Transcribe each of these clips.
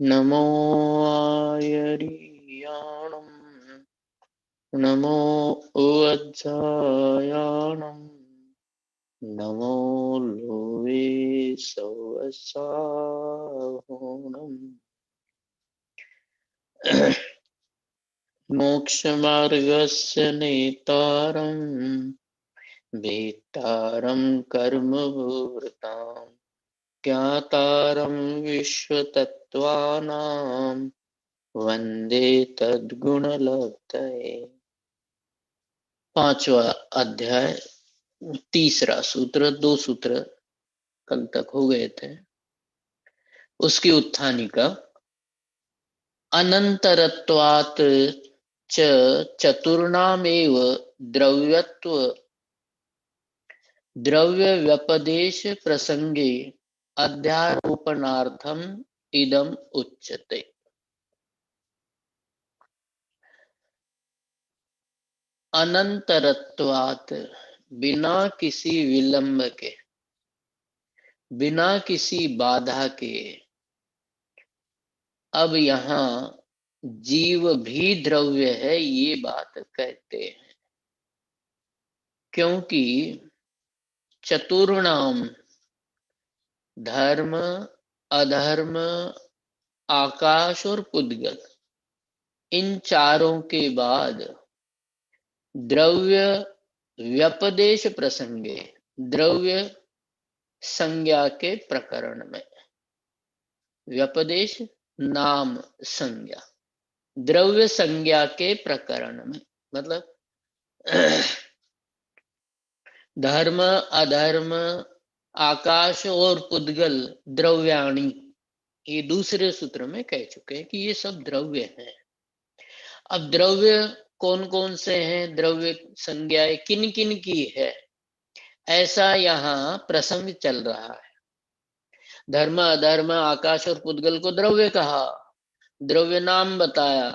नमो आयर्याणं नमो वज्रायाणं नमो Lowe सवसाहोणम् मोक्षमार्गस्य नेतारं वेत्तारं कर्मभूतां ज्ञातारं विश्वतत्त्वानां वंदे तद्गुणलब्धये। पांचवा अध्याय, तीसरा सूत्र। दो सूत्र कल तक हो गए थे। उसकी उत्थानिका। अनंतरत्वात् च चतुर्णामेव द्रव्यत्व द्रव्य व्यपदेश प्रसंगे अध्यारोपणार्थम इदम उच्यते। अनंतरत्वात् बिना किसी विलंब के, बिना किसी बाधा के। अब यहाँ जीव भी द्रव्य है ये बात कहते हैं, क्योंकि चतुर्णाम धर्म, अधर्म, आकाश और पुद्गल, इन चारों के बाद द्रव्य व्यपदेश प्रसंगे, द्रव्य संज्ञा के प्रकरण में, व्यपदेश नाम संज्ञा, द्रव्य संज्ञा के प्रकरण में, मतलब धर्म, अधर्म, आकाश और पुद्गल द्रव्याणि, ये दूसरे सूत्र में कह चुके हैं कि ये सब द्रव्य हैं। अब द्रव्य कौन कौन से हैं, द्रव्य संज्ञाएं किन किन की है, ऐसा यहाँ प्रसंग चल रहा है। धर्म, अधर्म, आकाश और पुद्गल को द्रव्य कहा, द्रव्य नाम बताया।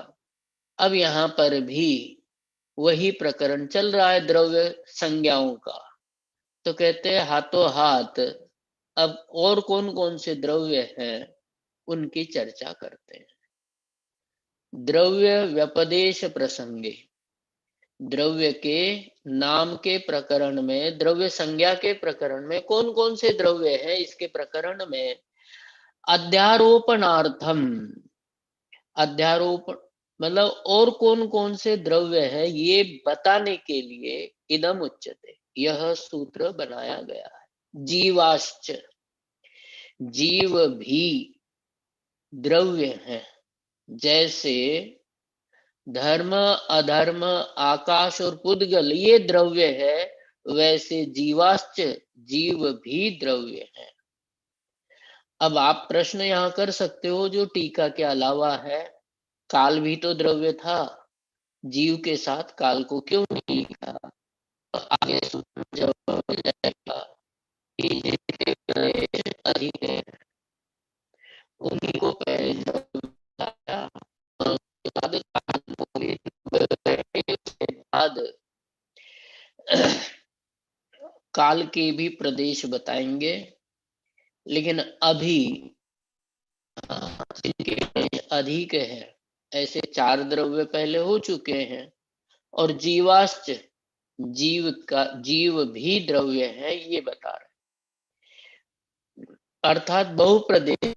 अब यहाँ पर भी वही प्रकरण चल रहा है द्रव्य संज्ञाओं का। तो कहते हैं हाथों हाथ अब और कौन कौन से द्रव्य हैं उनकी चर्चा करते हैं। द्रव्य व्यपदेश प्रसंगे, द्रव्य के नाम के प्रकरण में, द्रव्य संज्ञा के प्रकरण में कौन कौन से द्रव्य हैं इसके प्रकरण में अध्यारोपणार्थम, अध्यारोपण मतलब और कौन कौन से द्रव्य है ये बताने के लिए इदम उच्यते, यह सूत्र बनाया गया है। जीवाश्च, जीव भी द्रव्य हैं। जैसे धर्म, अधर्म, आकाश और पुद्गल ये द्रव्य है, वैसे जीवाश्च, जीव भी द्रव्य है। अब आप प्रश्न यहाँ कर सकते हो जो टीका के अलावा है, काल भी तो द्रव्य था, जीव के साथ काल को क्यों नहीं लिखा? तो आगे जवाब मिल जाएगा कि जिनके अधिक है उन्हीं को पहले बताया, उसके बाद काल के भी प्रदेश बताएंगे। लेकिन अभी जिनके अधिक है ऐसे चार द्रव्य पहले हो चुके हैं, और जीवाश्च, जीव का, जीव भी द्रव्य है ये बता रहे, अर्थात बहुप्रदेश।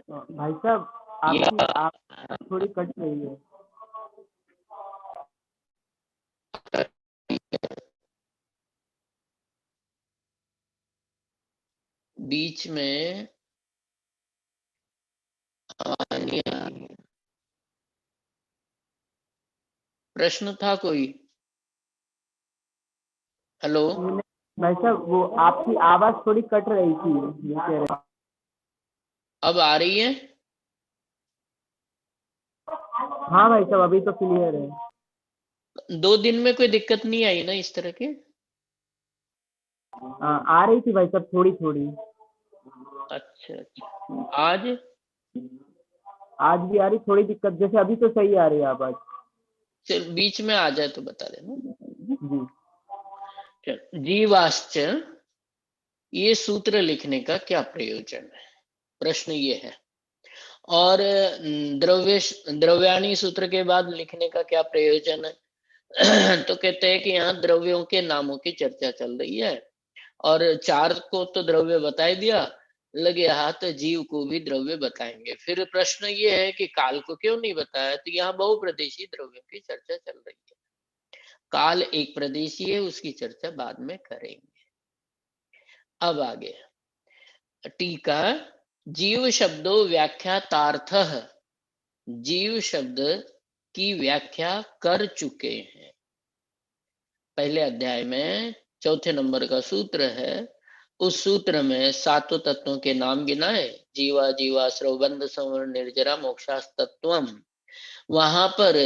भाई साहब आपकी आप थोड़ी कट रही है। बीच में प्रश्न था कोई? हेलो भाई साहब वो आपकी आवाज थोड़ी कट रही थी, ये कह रहे। अब आ रही है? हाँ भाई साहब अभी तो क्लियर है। 2 दिन में कोई दिक्कत नहीं आई ना इस तरह के? आ रही थी भाई साहब थोड़ी थोड़ी। अच्छा अच्छा, आज आज भी आ रही थोड़ी दिक्कत, जैसे अभी तो सही आ रही है आवाज। चल बीच में आ जाए तो बता देना। जी जीवाश्च, ये सूत्र लिखने का क्या प्रयोजन है, प्रश्न ये है। और द्रव्याणी सूत्र के बाद लिखने का क्या प्रयोजन है? तो कहते हैं कि यहाँ द्रव्यों के नामों की चर्चा चल रही है और चार को तो द्रव्य बता ही दिया, लगे हाथ जीव को भी द्रव्य बताएंगे। फिर प्रश्न ये है कि काल को क्यों नहीं बताया? तो यहाँ बहुप्रदेशी द्रव्यों की चर्चा चल रही है। काल एक प्रदेशी है, उसकी चर्चा बाद में करेंगे। अब आगे टीका, जीव शब्दों व्याख्यातार्थः, जीव शब्द की व्याख्या कर चुके हैं। पहले अध्याय में चौथे नंबर का सूत्र है, उस सूत्र में सातों तत्वों के नाम गिनाए, जीवा जीवा श्रवबंध संवरण निर्जरा मोक्षास्तत्वम। वहां पर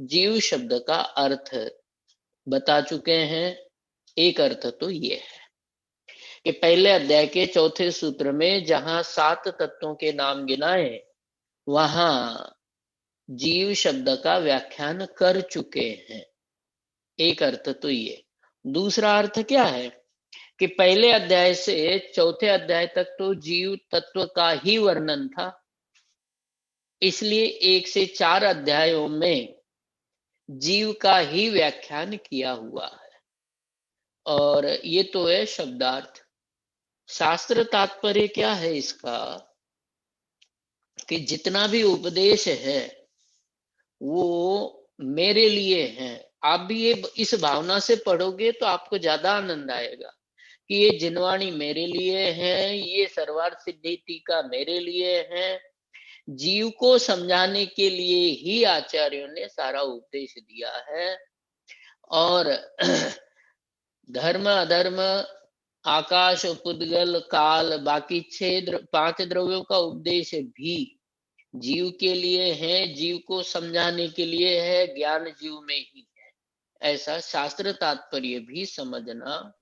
जीव शब्द का अर्थ बता चुके हैं। एक अर्थ तो ये है कि पहले अध्याय के चौथे सूत्र में जहां सात तत्वों के नाम गिनाए, वहां जीव शब्द का व्याख्यान कर चुके हैं। एक अर्थ तो ये। दूसरा अर्थ क्या है कि पहले अध्याय से चौथे अध्याय तक तो जीव तत्व का ही वर्णन था, इसलिए 1 से 4 अध्यायों में जीव का ही व्याख्यान किया हुआ है। और ये तो है शब्दार्थ। शास्त्र तात्पर्य क्या है इसका कि जितना भी उपदेश है वो मेरे लिए है। आप भी ये इस भावना से पढ़ोगे तो आपको ज्यादा आनंद आएगा कि ये जिनवाणी मेरे लिए है, ये सर्वार्थ सिद्धि टीका मेरे लिए है। जीव को समझाने के लिए ही आचार्यों ने सारा उपदेश दिया है। और धर्म अधर्म, आकाश, पुद्गल, काल, बाकी 5 द्रव्यों का उपदेश भी जीव के लिए है, जीव को समझाने के लिए है, ज्ञान जीव में ही है, ऐसा शास्त्र तात्पर्य भी समझना।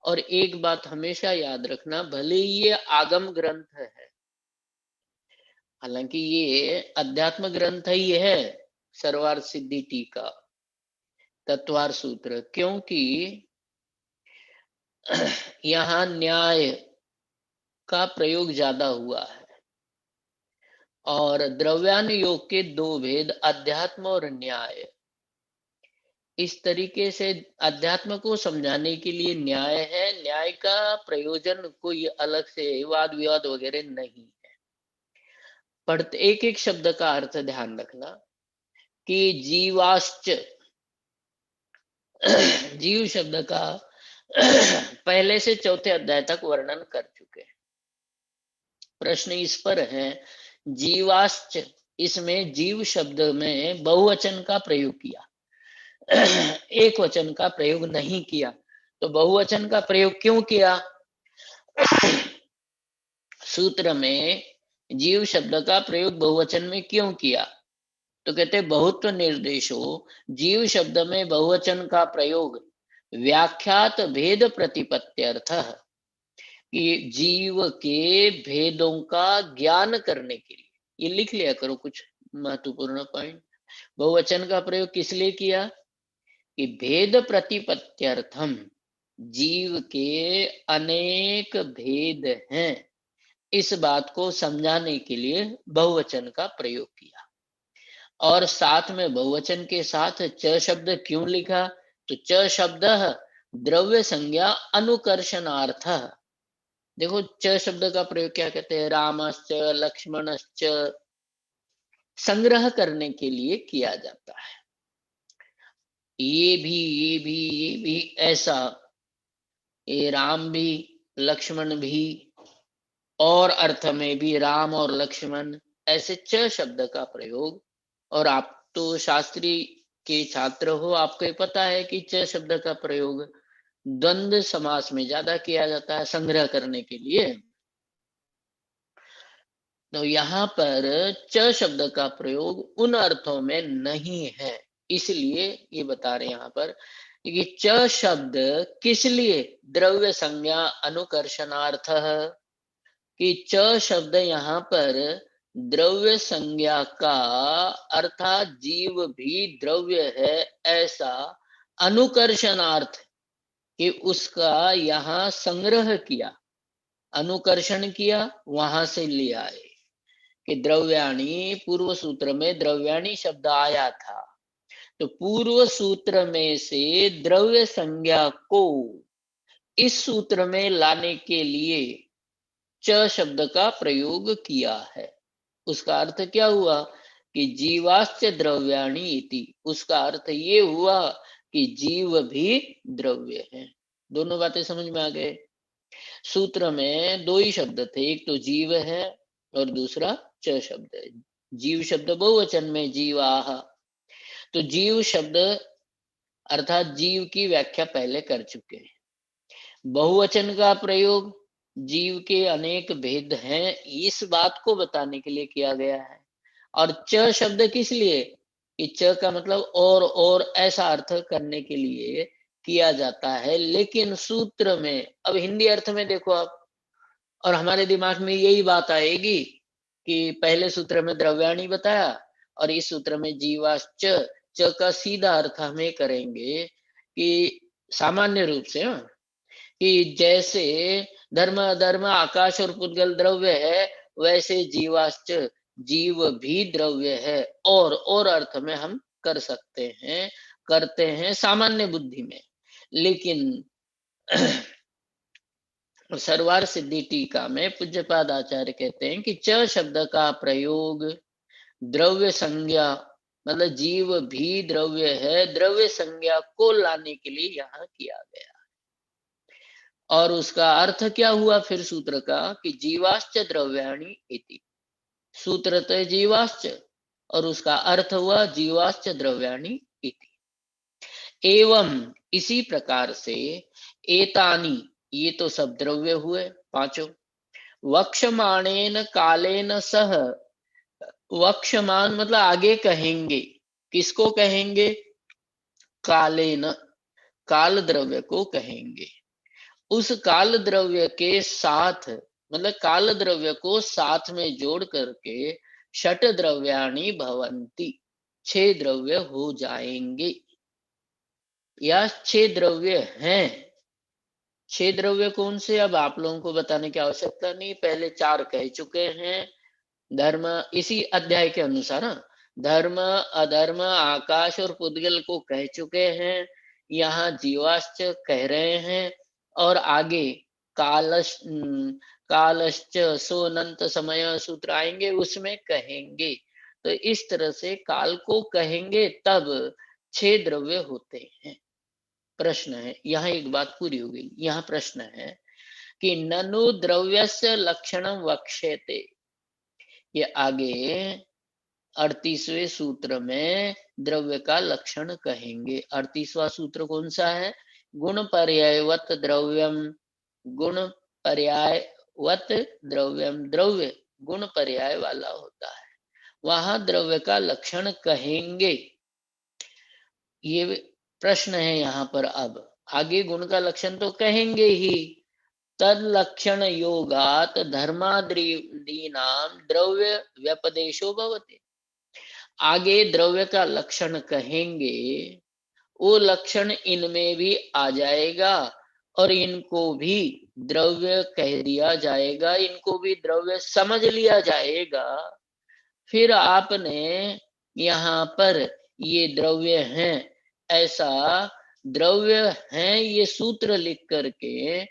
और एक बात हमेशा याद रखना, भले ही ये आगम ग्रंथ है, हालांकि ये अध्यात्म ग्रंथ ही है, सर्वार्थ सिद्धि टीका तत्वार सूत्र, क्योंकि यहाँ न्याय का प्रयोग ज्यादा हुआ है। और द्रव्यान योग के 2 भेद, अध्यात्म और न्याय, इस तरीके से अध्यात्म को समझाने के लिए न्याय है, न्याय का प्रयोजन कोई अलग से वाद विवाद वगैरह नहीं है। पढ़ते एक एक शब्द का अर्थ ध्यान रखना कि जीवाश्च, जीव शब्द का पहले से चौथे अध्याय तक वर्णन कर चुके हैं। प्रश्न इस पर है, जीवाश्च, इसमें जीव शब्द में बहुवचन का प्रयोग किया, एक वचन का प्रयोग नहीं किया। तो बहुवचन का प्रयोग क्यों किया? सूत्र में जीव शब्द का प्रयोग बहुवचन में क्यों किया? तो कहते बहुत्व निर्देशो, जीव शब्द में बहुवचन का प्रयोग व्याख्यात भेद प्रतिपत्त्यर्थ, कि जीव के भेदों का ज्ञान करने के लिए। ये लिख लिया करो कुछ महत्वपूर्ण पॉइंट। बहुवचन का प्रयोग किस लिए किया? कि भेद प्रतिपत्त्यर्थम, जीव के अनेक भेद हैं, इस बात को समझाने के लिए बहुवचन का प्रयोग किया। और साथ में बहुवचन के साथ च शब्द क्यों लिखा? तो च शब्द द्रव्य संज्ञा अनुकर्षणार्थ। देखो च शब्द का प्रयोग क्या कहते हैं? रामश्च लक्ष्मणश्च, संग्रह करने के लिए किया जाता है। ये भी ये भी ये भी ऐसा, ये राम भी लक्ष्मण भी, और अर्थ में भी राम और लक्ष्मण, ऐसे च शब्द का प्रयोग। और आप तो शास्त्री के छात्र हो, आपको पता है कि च शब्द का प्रयोग द्वंद्व समास में ज्यादा किया जाता है, संग्रह करने के लिए। तो यहाँ पर च शब्द का प्रयोग उन अर्थों में नहीं है, इसलिए ये बता रहे हैं यहाँ पर कि च शब्द किस लिए? द्रव्य संज्ञा अनुकर्षणार्थ, कि च शब्द यहाँ पर द्रव्य संज्ञा का, अर्थात जीव भी द्रव्य है ऐसा अनुकर्षणार्थ, कि उसका यहाँ संग्रह किया। अनुकर्षण किया, वहां से ले आए कि द्रव्याणी, पूर्व सूत्र में द्रव्याणी शब्द आया था, तो पूर्व सूत्र में से द्रव्य संज्ञा को इस सूत्र में लाने के लिए च शब्द का प्रयोग किया है। उसका अर्थ क्या हुआ कि जीवाश्च द्रव्याणी इति, उसका अर्थ ये हुआ कि जीव भी द्रव्य है। दोनों बातें समझ में आ गए। सूत्र में दो ही शब्द थे, एक तो जीव है और दूसरा च शब्द है। जीव शब्द बहुवचन में जीवाह, तो जीव शब्द अर्थात जीव की व्याख्या पहले कर चुके हैं। बहुवचन का प्रयोग जीव के अनेक भेद हैं इस बात को बताने के लिए किया गया है। और च शब्द किस लिए, कि च का मतलब और ऐसा अर्थ करने के लिए किया जाता है। लेकिन सूत्र में, अब हिंदी अर्थ में देखो आप, और हमारे दिमाग में यही बात आएगी कि पहले सूत्र में द्रव्याणी बताया और इस सूत्र में जीवाश्च, च का सीधा अर्थ हमें करेंगे कि सामान्य रूप से कि जैसे धर्म अधर्म आकाश और पुद्गल द्रव्य है, वैसे जीवाश्च, जीव भी द्रव्य है। और अर्थ में हम कर सकते हैं, करते हैं सामान्य बुद्धि में। लेकिन सर्वार सिद्धि टीका में पूज्यपाद आचार्य कहते हैं कि च शब्द का प्रयोग द्रव्य संज्ञा, मतलब जीव भी द्रव्य है, द्रव्य संज्ञा को लाने के लिए यहाँ किया गया। और उसका अर्थ क्या हुआ फिर सूत्र का, कि जीवाश्च द्रव्याणि इति, सूत्र तो जीवाश्च और उसका अर्थ हुआ जीवाश्च द्रव्याणि इति। एवं इसी प्रकार से एतानी, ये तो सब द्रव्य हुए पांचों, वक्षमाणेन कालेन सह, वक्षमान मतलब आगे कहेंगे, किसको कहेंगे, कालेन, काल द्रव्य को कहेंगे। उस काल द्रव्य के साथ, मतलब काल द्रव्य को साथ में जोड़ करके षट द्रव्याणि भवन्ति, 6 द्रव्य हो जाएंगे, या 6 द्रव्य हैं। 6 द्रव्य कौन से, अब आप लोगों को बताने की आवश्यकता नहीं, पहले 4 कह चुके हैं। धर्म, इसी अध्याय के अनुसार धर्म अधर्म आकाश और पुद्गल को कह चुके हैं, यहाँ जीवाश्च कह रहे हैं, और आगे कालश्च सोनंत समय सूत्र आएंगे, उसमें कहेंगे। तो इस तरह से काल को कहेंगे, तब 6 द्रव्य होते हैं। प्रश्न है, यहाँ एक बात पूरी हो गई। यहाँ प्रश्न है कि ननु द्रव्यस्य लक्षणं वक्ष्यते, ये आगे 38वें सूत्र में द्रव्य का लक्षण कहेंगे। 38वां सूत्र कौन सा है, गुण पर्यायवत द्रव्यम, गुण पर्यायवत द्रव्यम, द्रव्य गुण पर्याय वाला होता है, वहां द्रव्य का लक्षण कहेंगे। ये प्रश्न है यहाँ पर। अब आगे गुण का लक्षण तो कहेंगे ही, तद लक्षण योगात धर्मादीनाम द्रव्य व्यपदेशो भवति, आगे द्रव्य का लक्षण कहेंगे, वो लक्षण इनमें भी आ जाएगा और इनको भी द्रव्य कह दिया जाएगा, इनको भी द्रव्य समझ लिया जाएगा। फिर आपने यहाँ पर ये द्रव्य हैं, ऐसा द्रव्य हैं ये सूत्र लिख करके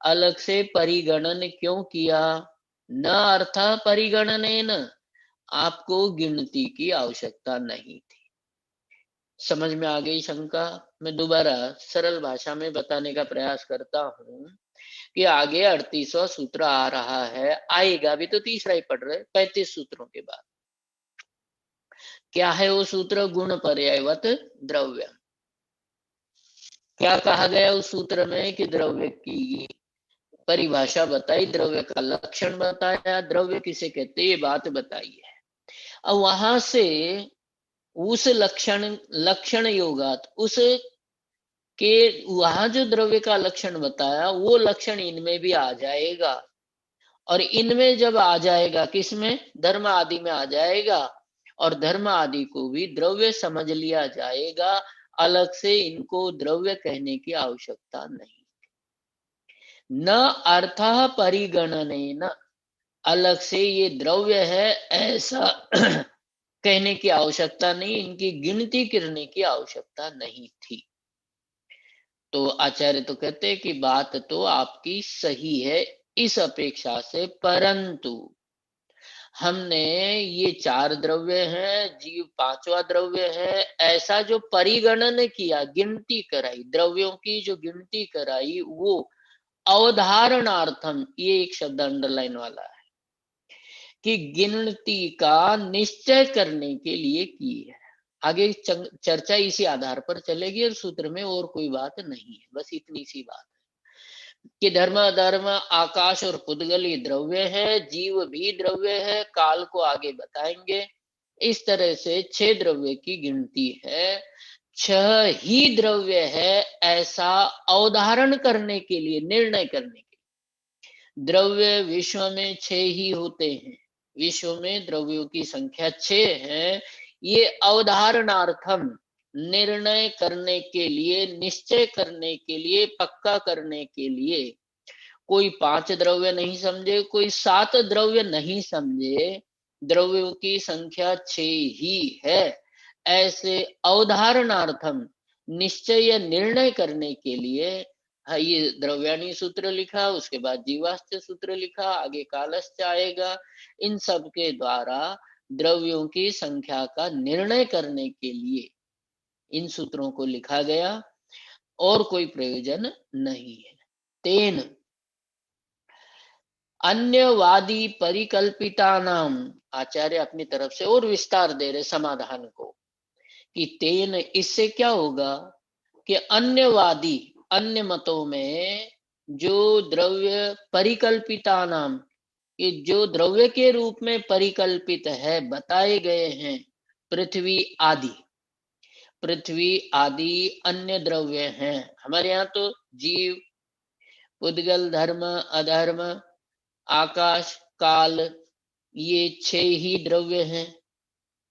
अलग से परिगणन क्यों किया, न अर्थ परिगणनेन, आपको गिनती की आवश्यकता नहीं थी। समझ में आ गई शंका? मैं दोबारा सरल भाषा में बताने का प्रयास करता हूं कि आगे 38वां सूत्र आ रहा है, आएगा भी तो तीसरा ही पढ़ रहे 35 सूत्रों के बाद। क्या है वो सूत्र, गुण पर्यायवत द्रव्य। क्या कहा गया उस सूत्र में कि द्रव्य की परिभाषा बताई, द्रव्य का लक्षण बताया, द्रव्य किसे कहते हैं ये बात बताई है। अब वहां से उस लक्षण योगात, उस के वहां जो द्रव्य का लक्षण बताया वो लक्षण इनमें भी आ जाएगा, और इनमें जब आ जाएगा, किसमें, धर्म आदि में आ जाएगा, और धर्म आदि को भी द्रव्य समझ लिया जाएगा, अलग से इनको द्रव्य कहने की आवश्यकता नहीं। न अर्थः परिगणनेन, अलग से ये द्रव्य है ऐसा कहने की आवश्यकता नहीं, इनकी गिनती करने की आवश्यकता नहीं थी। तो आचार्य तो कहते हैं कि बात तो आपकी सही है इस अपेक्षा से, परंतु हमने ये 4 द्रव्य हैं, जीव 5वां द्रव्य है, ऐसा जो परिगणन किया, गिनती कराई, द्रव्यों की जो गिनती कराई, वो अवधारणार्थम, ये एक शब्द अंडरलाइन वाला है, कि गिनती का निश्चय करने के लिए की है। आगे चर्चा इसी आधार पर चलेगी और सूत्र में और कोई बात नहीं है, बस इतनी सी बात है कि धर्म अधर्म आकाश और पुद्गल ये द्रव्य है, जीव भी द्रव्य है, काल को आगे बताएंगे। इस तरह से 6 द्रव्य की गिनती है, 6 ही द्रव्य है ऐसा अवधारण करने के लिए, निर्णय करने के लिए। द्रव्य विश्व में 6 ही होते हैं, विश्व में द्रव्यों की संख्या 6 है, ये अवधारणार्थम, निर्णय करने के लिए, निश्चय करने के लिए, पक्का करने के लिए। कोई 5 द्रव्य नहीं समझे, कोई 7 द्रव्य नहीं समझे, द्रव्यों की संख्या 6 ही है, ऐसे अवधारणार्थम, निश्चय या निर्णय करने के लिए ये द्रव्याणी सूत्र लिखा, उसके बाद जीवाश्च सूत्र लिखा, आगे कालश्च आएगा। इन सब के द्वारा द्रव्यों की संख्या का निर्णय करने के लिए इन सूत्रों को लिखा गया, और कोई प्रयोजन नहीं है। तेन अन्यवादी परिकल्पिता नाम, आचार्य अपनी तरफ से और विस्तार दे रहे समाधान को, कि तेन, इससे क्या होगा कि अन्यवादी, अन्य मतों में जो द्रव्य परिकल्पिता नाम, कि जो द्रव्य के रूप में परिकल्पित है, बताए गए हैं, पृथ्वी आदि, पृथ्वी आदि अन्य द्रव्य हैं। हमारे यहाँ तो जीव, पुद्गल, धर्म अधर्म, आकाश, काल, ये 6 ही द्रव्य हैं।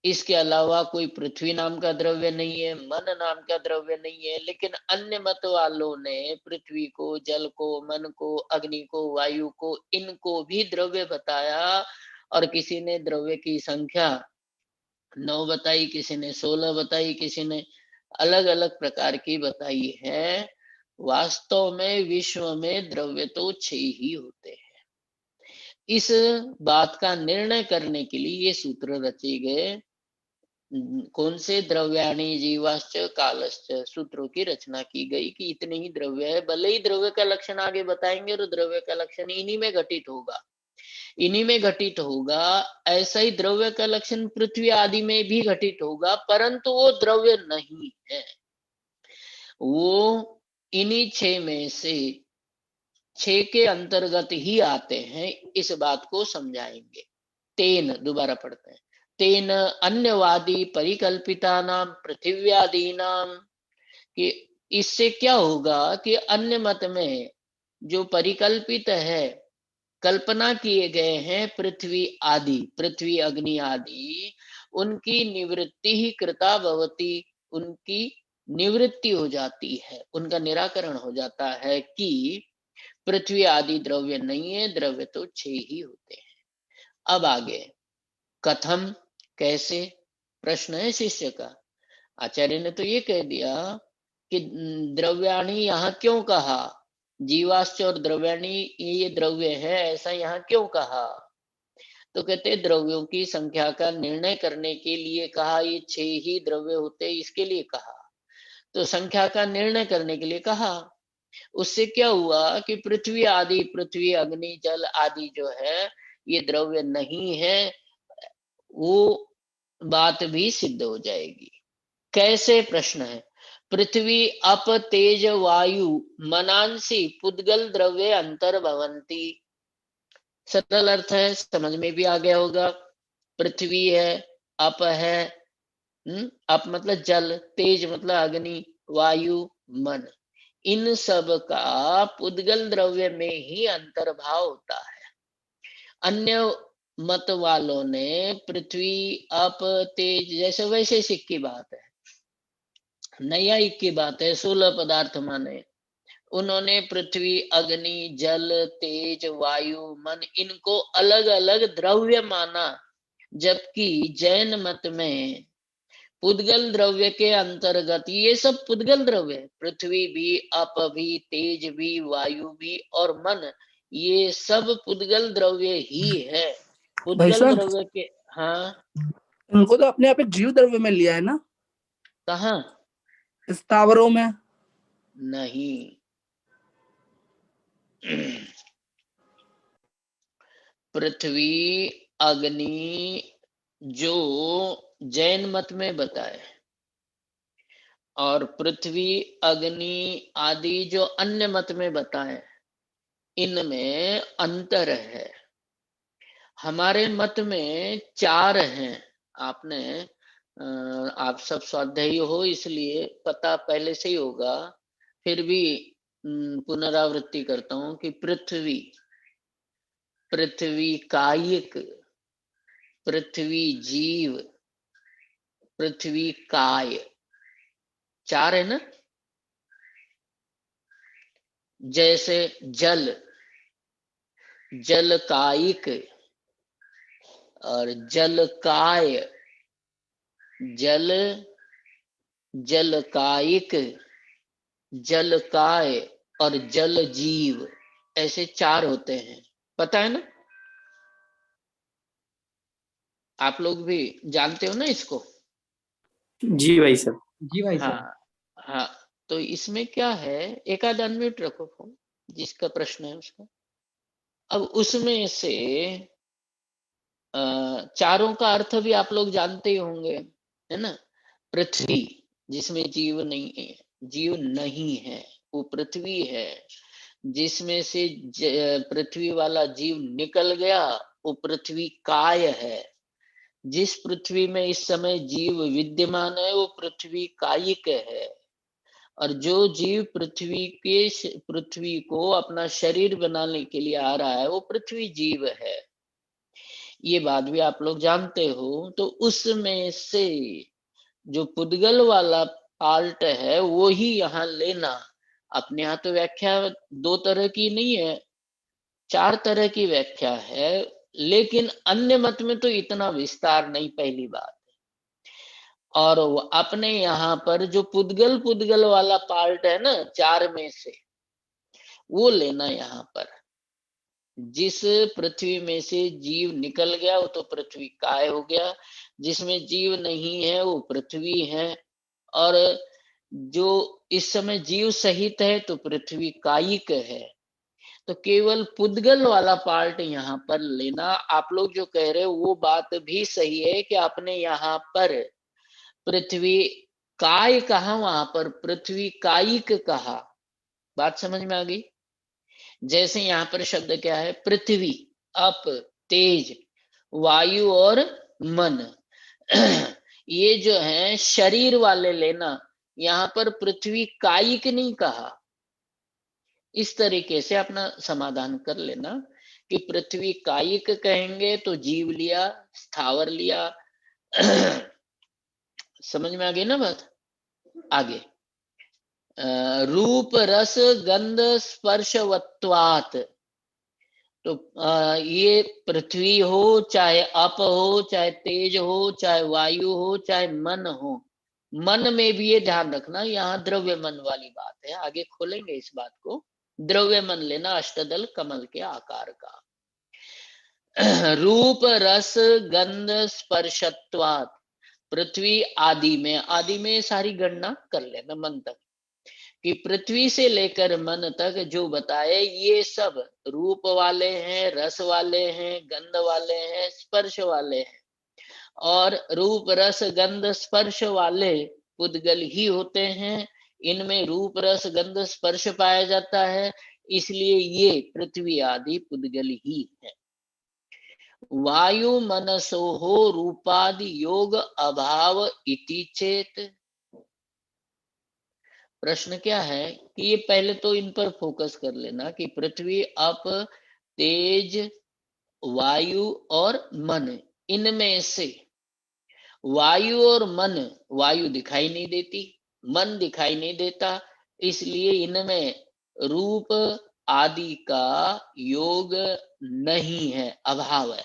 इसके अलावा कोई पृथ्वी नाम का द्रव्य नहीं है, मन नाम का द्रव्य नहीं है। लेकिन अन्य मत वालों ने पृथ्वी को, जल को, मन को, अग्नि को, वायु को, इनको भी द्रव्य बताया, और किसी ने द्रव्य की संख्या 9 बताई, किसी ने 16 बताई, किसी ने अलग अलग प्रकार की बताई है। वास्तव में विश्व में द्रव्य तो 6 ही होते हैं। इस बात का निर्णय करने के लिए ये सूत्र रचे गए। कौन से? द्रव्याणि जीवाश्च कालश्च सूत्रों की रचना की गई कि इतने ही द्रव्य है। भले ही द्रव्य का लक्षण आगे बताएंगे, और द्रव्य का लक्षण इन्हीं में घटित होगा, इन्हीं में घटित होगा। ऐसा ही द्रव्य का लक्षण पृथ्वी आदि में भी घटित होगा, परंतु वो द्रव्य नहीं है, वो इन्हीं 6 में से 6 के अंतर्गत ही आते हैं। इस बात को समझाएंगे। तेन, दोबारा पढ़ते हैं, तेन अन्यवादी परिकल्पिता नाम पृथिव्यादि नाम, कि इससे क्या होगा कि अन्य मत में जो परिकल्पित है, कल्पना किए गए हैं पृथ्वी आदि, पृथ्वी अग्नि आदि, उनकी निवृत्ति ही कृता भवति, उनकी निवृत्ति हो जाती है, उनका निराकरण हो जाता है कि पृथ्वी आदि द्रव्य नहीं है, द्रव्य तो 6 ही होते हैं। अब आगे कथम, कैसे, प्रश्न है शिष्य का। आचार्य ने तो ये कह दिया कि द्रव्याणी यहाँ क्यों कहा, जीवाश्च और द्रव्याणी ये द्रव्य है, ऐसा यहाँ क्यों कहा? तो कहते द्रव्यों की संख्या का निर्णय करने के लिए कहा, ये 6 ही द्रव्य होते इसके लिए कहा, तो संख्या का निर्णय करने के लिए कहा। उससे क्या हुआ कि पृथ्वी आदि, पृथ्वी अग्नि जल आदि जो है ये द्रव्य नहीं है, वो बात भी सिद्ध हो जाएगी। कैसे? प्रश्न है। पृथ्वी अप तेज वायु मनांसी पुद्गल द्रव्य अंतर्भवंती। सरल अर्थ है, समझ में भी आ गया होगा। पृथ्वी है, अप है, अप मतलब जल, तेज मतलब अग्नि, वायु मन, इन सब का पुद्गल द्रव्य में ही अंतर्भाव होता है। अन्य मत वालों ने पृथ्वी अप तेज, जैसे वैशेषिक की बात है, नैयायिक की बात है 16 पदार्थ माने, उन्होंने पृथ्वी, अग्नि, जल, तेज, वायु, मन इनको अलग अलग द्रव्य माना, जबकि जैन मत में पुद्गल द्रव्य के अंतर्गत ये सब पुद्गल द्रव्य है। पृथ्वी भी, अप भी, तेज भी, वायु भी और मन, ये सब पुद्गल द्रव्य ही है। भाई पुद्गल साहब, द्रव्य के, हाँ उनको तो अपने आप एक जीव द्रव्य में लिया है ना, कहाँ? स्थावरों में। नहीं, पृथ्वी, अग्नि जो जैन मत में बताए, और पृथ्वी, अग्नि आदि जो अन्य मत में बताए, इनमें अंतर है। हमारे मत में 4 हैं। आपने आप सब स्वाध्यायी हो इसलिए पता पहले से ही होगा, फिर भी पुनरावृत्ति करता हूं कि पृथ्वी, पृथ्वी कायिक, पृथ्वी जीव, पृथ्वी काय, 4 है ना। जैसे जल, जल कायिक और जल काय, जल, जल कायिक, जल काय और जल जीव, ऐसे 4 होते हैं, पता है ना? आप लोग भी जानते हो ना इसको? जी भाई साहब। जी भाई साहब। हाँ हाँ, तो इसमें क्या है, एक आध अनम्यूट रखो फोन, जिसका प्रश्न है उसका। अब उसमें से चारों का अर्थ भी आप लोग जानते ही होंगे, है ना। पृथ्वी, जिसमें जीव नहीं है, जीव नहीं है, वो पृथ्वी है। जिसमें से पृथ्वी वाला जीव निकल गया, वो पृथ्वी काय है। जिस पृथ्वी में इस समय जीव विद्यमान है, वो पृथ्वी कायिक है। और जो जीव पृथ्वी को अपना शरीर बनाने के लिए आ रहा है, वो पृथ्वी जीव है। ये बात भी आप लोग जानते हो। तो उसमें से जो पुद्गल वाला पार्ट है वो ही यहाँ लेना। अपने यहाँ तो व्याख्या 2 तरह की नहीं है, 4 तरह की व्याख्या है, लेकिन अन्य मत में तो इतना विस्तार नहीं, पहली बात। और अपने यहाँ पर जो पुद्गल वाला पार्ट है ना 4 में से, वो लेना यहाँ पर। जिस पृथ्वी में से जीव निकल गया वो तो पृथ्वी काय हो गया, जिसमें जीव नहीं है वो पृथ्वी है, और जो इस समय जीव सहित है तो पृथ्वी कायिक है। तो केवल पुद्गल वाला पार्ट यहाँ पर लेना। आप लोग जो कह रहे हो वो बात भी सही है कि आपने यहाँ पर पृथ्वी काय कहा, वहां पर पृथ्वी कायिक कहा। बात समझ में आ गई? जैसे यहाँ पर शब्द क्या है, पृथ्वी, अप, तेज, वायु और मन ये जो है शरीर वाले लेना। यहाँ पर पृथ्वी कायिक नहीं कहा। इस तरीके से अपना समाधान कर लेना कि पृथ्वी कायिक कहेंगे तो जीव लिया, स्थावर लिया समझ में आ गई ना बात? आगे रूप रस गंध स्पर्शवत्वात्। तो ये पृथ्वी हो, चाहे अप हो, चाहे तेज हो, चाहे वायु हो, चाहे मन हो, मन में भी ये ध्यान रखना, यहाँ द्रव्य मन वाली बात है। आगे खोलेंगे इस बात को। द्रव्य मन लेना अष्टदल कमल के आकार का। रूप रस गंध स्पर्शत्वात्। पृथ्वी आदि में सारी गणना कर लेना मन तक, कि पृथ्वी से लेकर मन तक जो बताए ये सब रूप वाले हैं, रस वाले हैं, गंध वाले हैं, स्पर्श वाले हैं। और रूप रस गंध स्पर्श वाले पुद्गल ही होते हैं। इनमें रूप रस गंध स्पर्श पाया जाता है, इसलिए ये पृथ्वी आदि पुद्गल ही है। वायु मनसोहो रूपादि योग अभाव इति चेत। प्रश्न क्या है कि ये पहले तो इन पर फोकस कर लेना कि पृथ्वी, अप, तेज, वायु और मन, इनमें से वायु और मन, वायु दिखाई नहीं देती, मन दिखाई नहीं देता, इसलिए इनमें रूप आदि का योग नहीं है, अभाव है।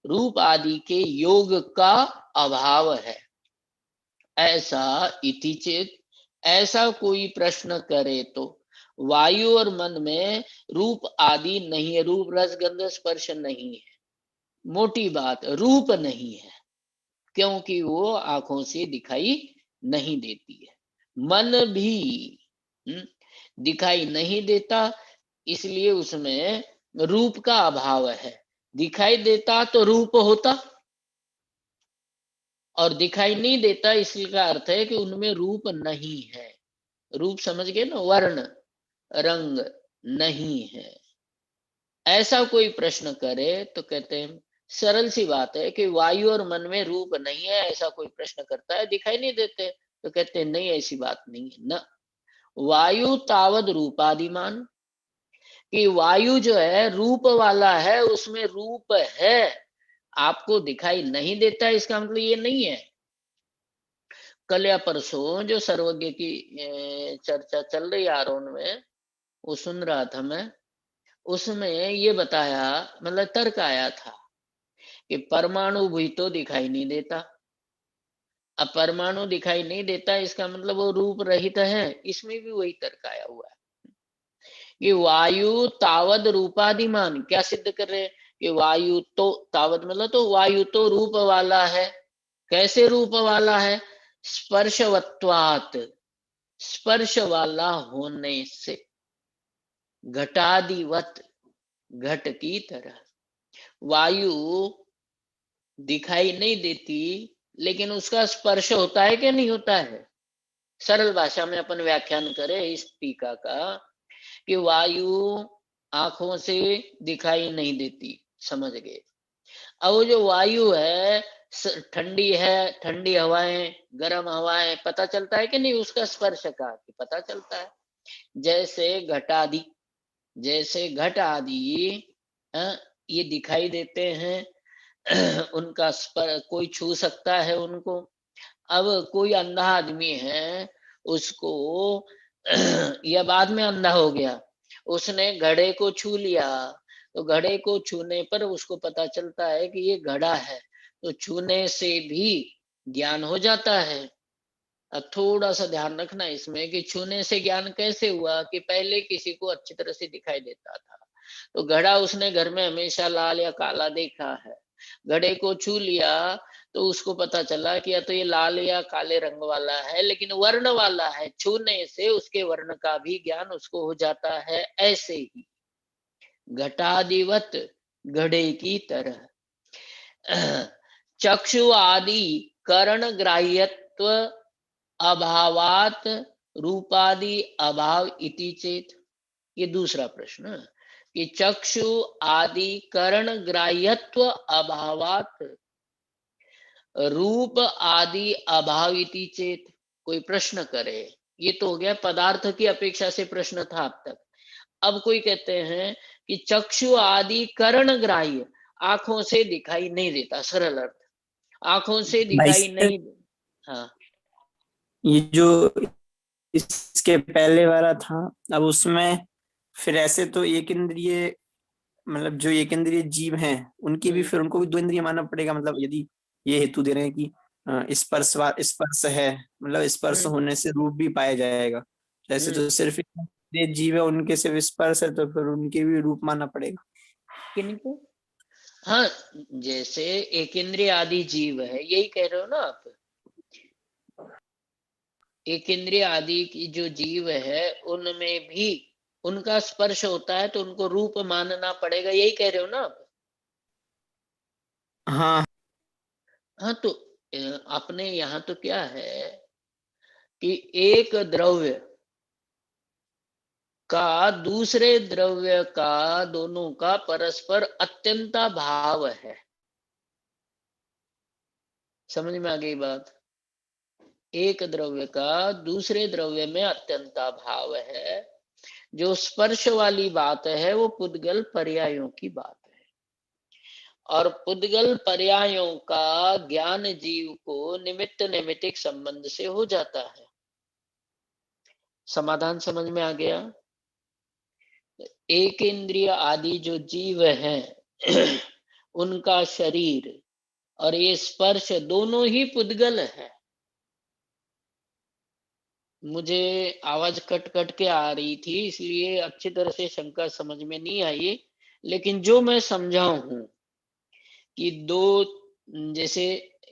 रूप आदि के योग का अभाव है। ऐसा इति चेत, ऐसा कोई प्रश्न करे तो वायु और मन में रूप आदि नहीं है, रूप रस गंध स्पर्श नहीं है। मोटी बात, रूप नहीं है, क्योंकि वो आंखों से दिखाई नहीं देती है। मन भी दिखाई नहीं देता, इसलिए उसमें रूप का अभाव है। दिखाई देता तो रूप होता, और दिखाई नहीं देता, इसका अर्थ है कि उनमें रूप नहीं है। रूप समझ गए ना, वर्ण रंग नहीं है। ऐसा कोई प्रश्न करे तो कहते हैं सरल सी बात है कि वायु और मन में रूप नहीं है, ऐसा कोई प्रश्न करता है, दिखाई नहीं देते, तो कहते हैं नहीं, ऐसी बात नहीं है। न वायु तावद रूपादिमान, कि वायु जो है रूप वाला है, उसमें रूप है, आपको दिखाई नहीं देता, इसका मतलब ये नहीं है। कल या परसों जो सर्वज्ञ की चर्चा चल रही आरोन में, वो सुन रहा था मैं। उसमें ये बताया, मतलब तर्क आया था कि परमाणु भी तो दिखाई नहीं देता। अब परमाणु दिखाई नहीं देता, इसका मतलब वो रूप रहित है। इसमें भी वही तर्क आया हुआ है कि वायु तावद रूपादिमान, क्या सिद्ध कर रहे हैं कि वायु तो तावद मतलब तो वायु तो रूप वाला है। कैसे रूप वाला है? स्पर्शवत्वात, स्पर्श वाला होने से, घटादिवत, घट की तरह। वायु दिखाई नहीं देती, लेकिन उसका स्पर्श होता है कि नहीं होता है? सरल भाषा में अपन व्याख्यान करें इस टीका का कि वायु आंखों से दिखाई नहीं देती, समझ गए। अब वो जो वायु है, ठंडी है, ठंडी हवाएं, गर्म हवाएं, पता चलता है कि नहीं उसका स्पर्श का? पता चलता है। जैसे घटादि, जैसे घट आदि ये दिखाई देते हैं, उनका कोई छू सकता है उनको। अब कोई अंधा आदमी है, उसको या बाद में अंधा हो गया, उसने घड़े को छू लिया, तो घड़े को छूने पर उसको पता चलता है कि ये घड़ा है, तो छूने से भी ज्ञान हो जाता है। अब थोड़ा सा ध्यान रखना इसमें कि छूने से ज्ञान कैसे हुआ, कि पहले किसी को अच्छी तरह से दिखाई देता था, तो घड़ा उसने घर में हमेशा लाल या काला देखा है, घड़े को छू लिया तो उसको पता चला कि या तो ये लाल या काले रंग वाला है, लेकिन वर्ण वाला है। छूने से उसके वर्ण का भी ज्ञान उसको हो जाता है। ऐसे ही घटादिवत, घड़े की तरह चक्षु आदि करण ग्राह्यत्व अभावात रूपादि अभाव इति चेत। ये दूसरा प्रश्न कि चक्षु आदि करण ग्राह्यत्व अभावात रूप आदि अभाव इति चेत। कोई प्रश्न करे, ये तो हो गया पदार्थ की अपेक्षा से प्रश्न था अब तक। अब कोई कहते हैं कि चक्षु आदि करण ग्राह्य, आंखों से दिखाई नहीं देता, सरल अर्थ, आंखों से दिखाई नहीं। हाँ, ये जो इसके पहले वाला था, अब उसमें फिर ऐसे तो एक इंद्रिय, मतलब जो एक इंद्रिय जीव हैं उनकी भी, फिर उनको भी दो इंद्रिय मानना पड़ेगा। मतलब यदि ये हेतु दे रहे हैं कि स्पर्श है, मतलब स्पर्श होने से रूप भी पाया जाएगा, जैसे तो सिर्फ इंद्रिय जीव है, उनके सिर्फ स्पर्श है, तो फिर उनके भी रूप मानना पड़ेगा। किनको? हाँ, जैसे एक इंद्रिय आदि जीव है, यही कह रहे हो ना आप? एक इंद्रिय आदि की जो जीव है, उनमें भी उनका स्पर्श होता है, तो उनको रूप मानना पड़ेगा, यही कह रहे हो ना आप? हाँ हाँ, तो अपने यहाँ तो क्या है कि एक द्रव्य का दूसरे द्रव्य का, दोनों का परस्पर अत्यंता भाव है। समझ में आ गई बात? एक द्रव्य का दूसरे द्रव्य में अत्यंता भाव है। जो स्पर्श वाली बात है वो पुद्गल पर्यायों की बात है, और पुद्गल पर्यायों का ज्ञान जीव को निमित्त नैमित्तिक संबंध से हो जाता है। समाधान समझ में आ गया? एक इंद्रिय आदि जो जीव है उनका शरीर और ये स्पर्श दोनों ही पुद्गल है। मुझे आवाज कट कट के आ रही थी, इसलिए अच्छी तरह से शंका समझ में नहीं आई, लेकिन जो मैं समझा हूं कि दो, जैसे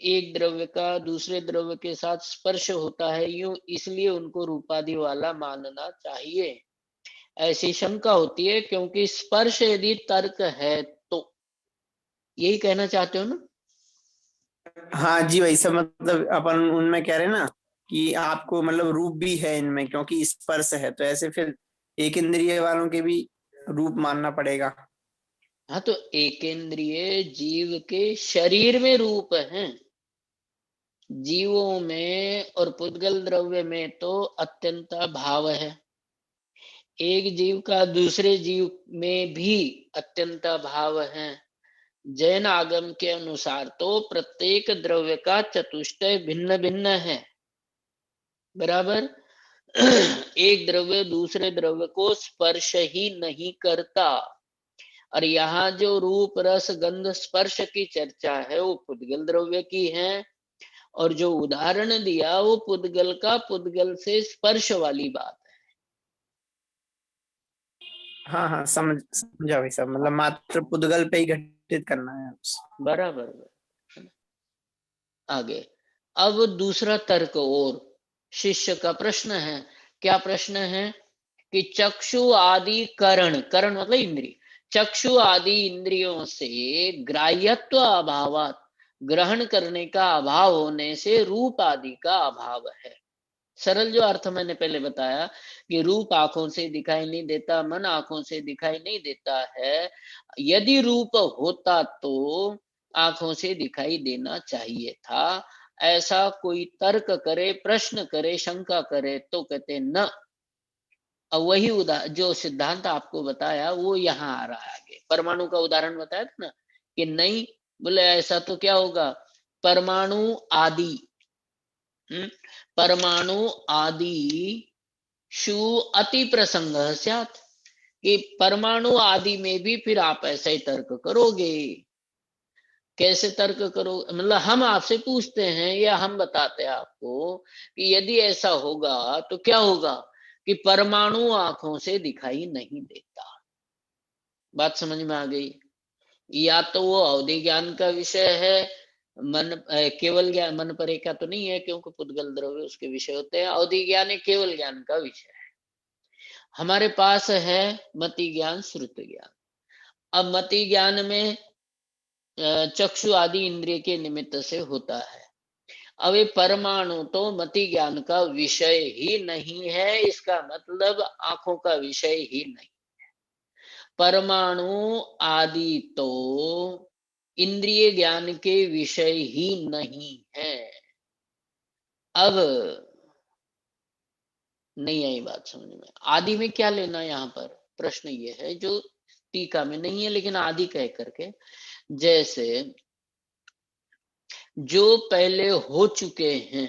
एक द्रव्य का दूसरे द्रव्य के साथ स्पर्श होता है यूं, इसलिए उनको रूपादि वाला मानना चाहिए, ऐसी शंका होती है, क्योंकि स्पर्श यदि तर्क है तो। यही कहना चाहते हो ना? हाँ जी भाई सब, मतलब अपन उनमें कह रहे हैं ना कि आपको मतलब रूप भी है इनमें, क्योंकि स्पर्श है, तो ऐसे फिर एक इंद्रिय वालों के भी रूप मानना पड़ेगा। हाँ, तो एकेंद्रिय जीव के शरीर में रूप है, जीवों में और पुद्गल द्रव्य में तो अत्यंत भाव है। एक जीव का दूसरे जीव में भी अत्यंत भाव है। जैन आगम के अनुसार तो प्रत्येक द्रव्य का चतुष्टय भिन्न भिन्न है, बराबर। एक द्रव्य दूसरे द्रव्य को स्पर्श ही नहीं करता। और यहाँ जो रूप रस गंध स्पर्श की चर्चा है वो पुद्गल द्रव्य की है, और जो उदाहरण दिया वो पुद्गल का पुद्गल से स्पर्श वाली बात है। हाँ हाँ समझा भाई साहब, मतलब मात्र पुद्गल पे ही घटित करना है। बराबर। आगे अब दूसरा तर्क और शिष्य का प्रश्न है। क्या प्रश्न है कि चक्षु आदि करण, करण मतलब इंद्रिय, चक्षु आदि इंद्रियों से ग्राह्यत्व अभावात, ग्रहण करने का अभाव होने से रूप आदि का अभाव है। सरल जो अर्थ मैंने पहले बताया कि रूप आंखों से दिखाई नहीं देता, मन आंखों से दिखाई नहीं देता है, यदि रूप होता तो आंखों से दिखाई देना चाहिए था। ऐसा कोई तर्क करे, प्रश्न करे, शंका करे तो कहते न। अब वही जो सिद्धांत आपको बताया वो यहाँ आ रहा है आगे। परमाणु का उदाहरण बताया था ना कि नहीं, बोले ऐसा तो क्या होगा, परमाणु आदि, परमाणु आदि शु अति प्रसंग स्यात्, कि परमाणु आदि में भी फिर आप ऐसा ही तर्क करोगे। कैसे तर्क करो, मतलब हम आपसे पूछते हैं या हम बताते हैं आपको कि यदि ऐसा होगा तो क्या होगा कि परमाणु आंखों से दिखाई नहीं देता। बात समझ में आ गई? या तो वो अवधि ज्ञान का विषय है, मन केवल ज्ञान, मन परे का तो नहीं है क्योंकि पुद्गल द्रव्य उसके विषय होते हैं। अवधि ज्ञान है केवल ज्ञान का विषय है। हमारे पास है मति ज्ञान, श्रुति ज्ञान। अब मति ज्ञान में चक्षु आदि इंद्रिय के निमित्त से होता है। अब ये परमाणु तो मति ज्ञान का विषय ही नहीं है, इसका मतलब आंखों का विषय ही नहीं। परमाणु आदि तो इंद्रिय ज्ञान के विषय ही नहीं है। अब नहीं आई बात समझ में? आदि में क्या लेना यहाँ पर, प्रश्न ये है जो टीका में नहीं है लेकिन आदि कह करके, जैसे जो पहले हो चुके हैं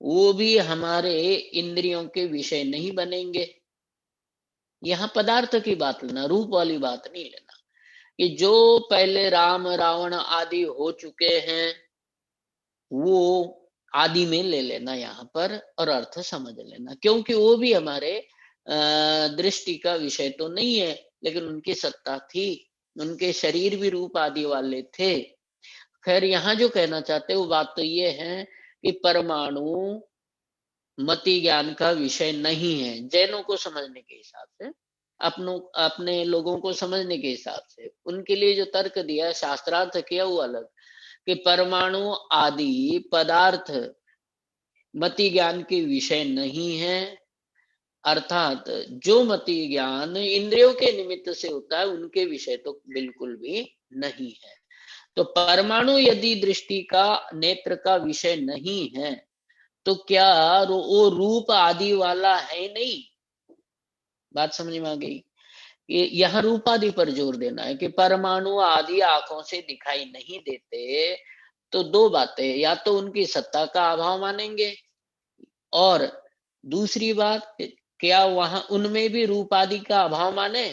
वो भी हमारे इंद्रियों के विषय नहीं बनेंगे। यहाँ पदार्थ की बात लेना, रूप वाली बात नहीं लेना। कि जो पहले राम रावण आदि हो चुके हैं वो आदि में ले लेना यहाँ पर, और अर्थ समझ लेना, क्योंकि वो भी हमारे दृष्टि का विषय तो नहीं है, लेकिन उनकी सत्ता थी, उनके शरीर भी रूप आदि वाले थे। खैर यहाँ जो कहना चाहते वो बात तो ये है कि परमाणु मति ज्ञान का विषय नहीं है, जैनों को समझने के हिसाब से, अपने लोगों को समझने के हिसाब से। उनके लिए जो तर्क दिया है, शास्त्रार्थ किया वो अलग, कि परमाणु आदि पदार्थ मति ज्ञान के विषय नहीं है, अर्थात जो मति ज्ञान इंद्रियों के निमित्त से होता है उनके विषय तो बिल्कुल भी नहीं है। तो परमाणु यदि दृष्टि का, नेत्र का विषय नहीं है तो क्या वो रूप आदि वाला है नहीं? बात समझ में आ गई? यहाँ रूप आदि पर जोर देना है कि परमाणु आदि आंखों से दिखाई नहीं देते, तो दो बातें, या तो उनकी सत्ता का अभाव मानेंगे, और दूसरी बात क्या वहां उनमें भी रूप आदि का अभाव माने?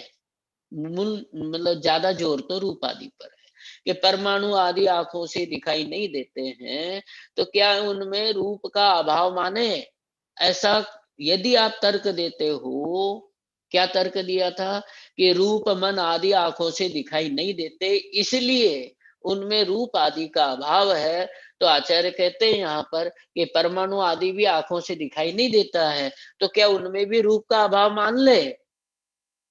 मूल मतलब ज्यादा जोर तो रूप आदि पर है कि परमाणु आदि आंखों से दिखाई नहीं देते हैं, तो क्या उनमें रूप का अभाव माने? ऐसा यदि आप तर्क देते हो, क्या तर्क दिया था कि रूप मन आदि आंखों से दिखाई नहीं देते, इसलिए उनमें रूप आदि का अभाव है। तो आचार्य कहते हैं यहाँ पर कि परमाणु आदि भी आंखों से दिखाई नहीं देता है, तो क्या उनमें भी रूप का अभाव मान ले?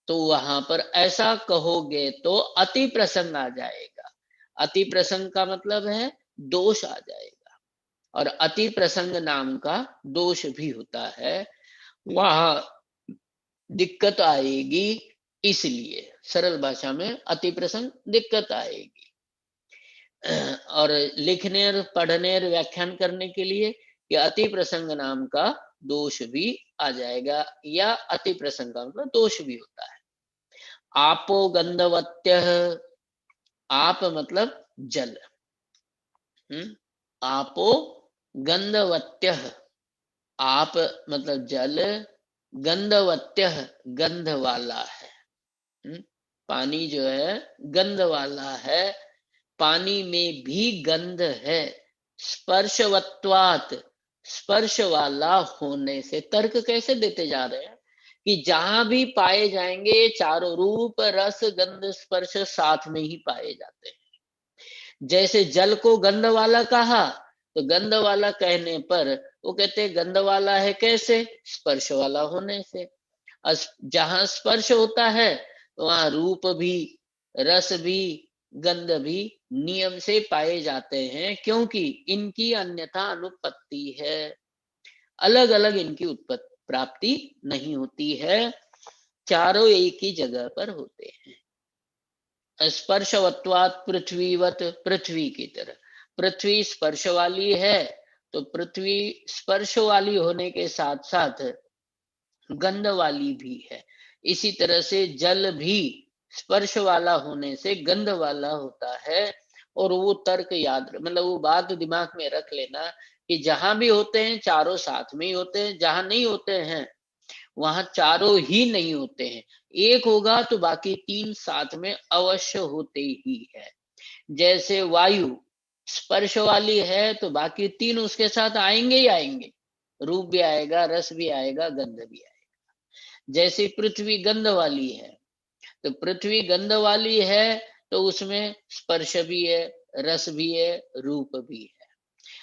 तो वहां पर ऐसा कहोगे तो अति प्रसंग आ जाएगा। अति प्रसंग का मतलब है दोष आ जाएगा, और अति प्रसंग नाम का दोष भी होता है, वहां दिक्कत आएगी। इसलिए सरल भाषा में अति प्रसंग दिक्कत आएगी। और लिखने और पढ़ने और व्याख्यान करने के लिए कि अति प्रसंग नाम का दोष भी आ जाएगा, या अति प्रसंग का मतलब दोष भी होता है। आपो गंधवत्य, आप मतलब जल, आपो गंधवत्य, आप मतलब जल, गंधवत्य गंध वाला है। पानी जो है गंध वाला है, पानी में भी गंध है। स्पर्शवत्वात, स्पर्श वाला होने से। तर्क कैसे देते जा रहे हैं कि जहां भी पाए जाएंगे चारों रूप रस गंध स्पर्श साथ में ही पाए जाते हैं। जैसे जल को गंध वाला कहा, तो गंध वाला कहने पर वो कहते हैं गंध वाला है कैसे? स्पर्श वाला होने से। जहां स्पर्श होता है वहां रूप भी रस भी गंध भी नियम से पाए जाते हैं, क्योंकि इनकी अन्यथा अनुपत्ति है, अलग अलग इनकी उत्पत्ति प्राप्ति नहीं होती है, चारों एक ही जगह पर होते हैं। स्पर्शवत्वात् पृथ्वीवत, पृथ्वी की तरह। पृथ्वी स्पर्श वाली है, तो पृथ्वी स्पर्श वाली होने के साथ साथ गंध वाली भी है। इसी तरह से जल भी स्पर्श वाला होने से गंध वाला होता है। और वो तर्क याद मतलब वो बात दिमाग में रख लेना कि जहां भी होते हैं चारों साथ में ही होते हैं, जहां नहीं होते हैं वहां चारों ही नहीं होते हैं। एक होगा तो बाकी तीन साथ में अवश्य होते ही है। जैसे वायु स्पर्श वाली है तो बाकी तीन उसके साथ आएंगे ही आएंगे, रूप भी आएगा, रस भी आएगा, गंध भी आएगा। जैसे पृथ्वी गंध वाली है, तो पृथ्वी गंध वाली है तो उसमें स्पर्श भी है, रस भी है, रूप भी है।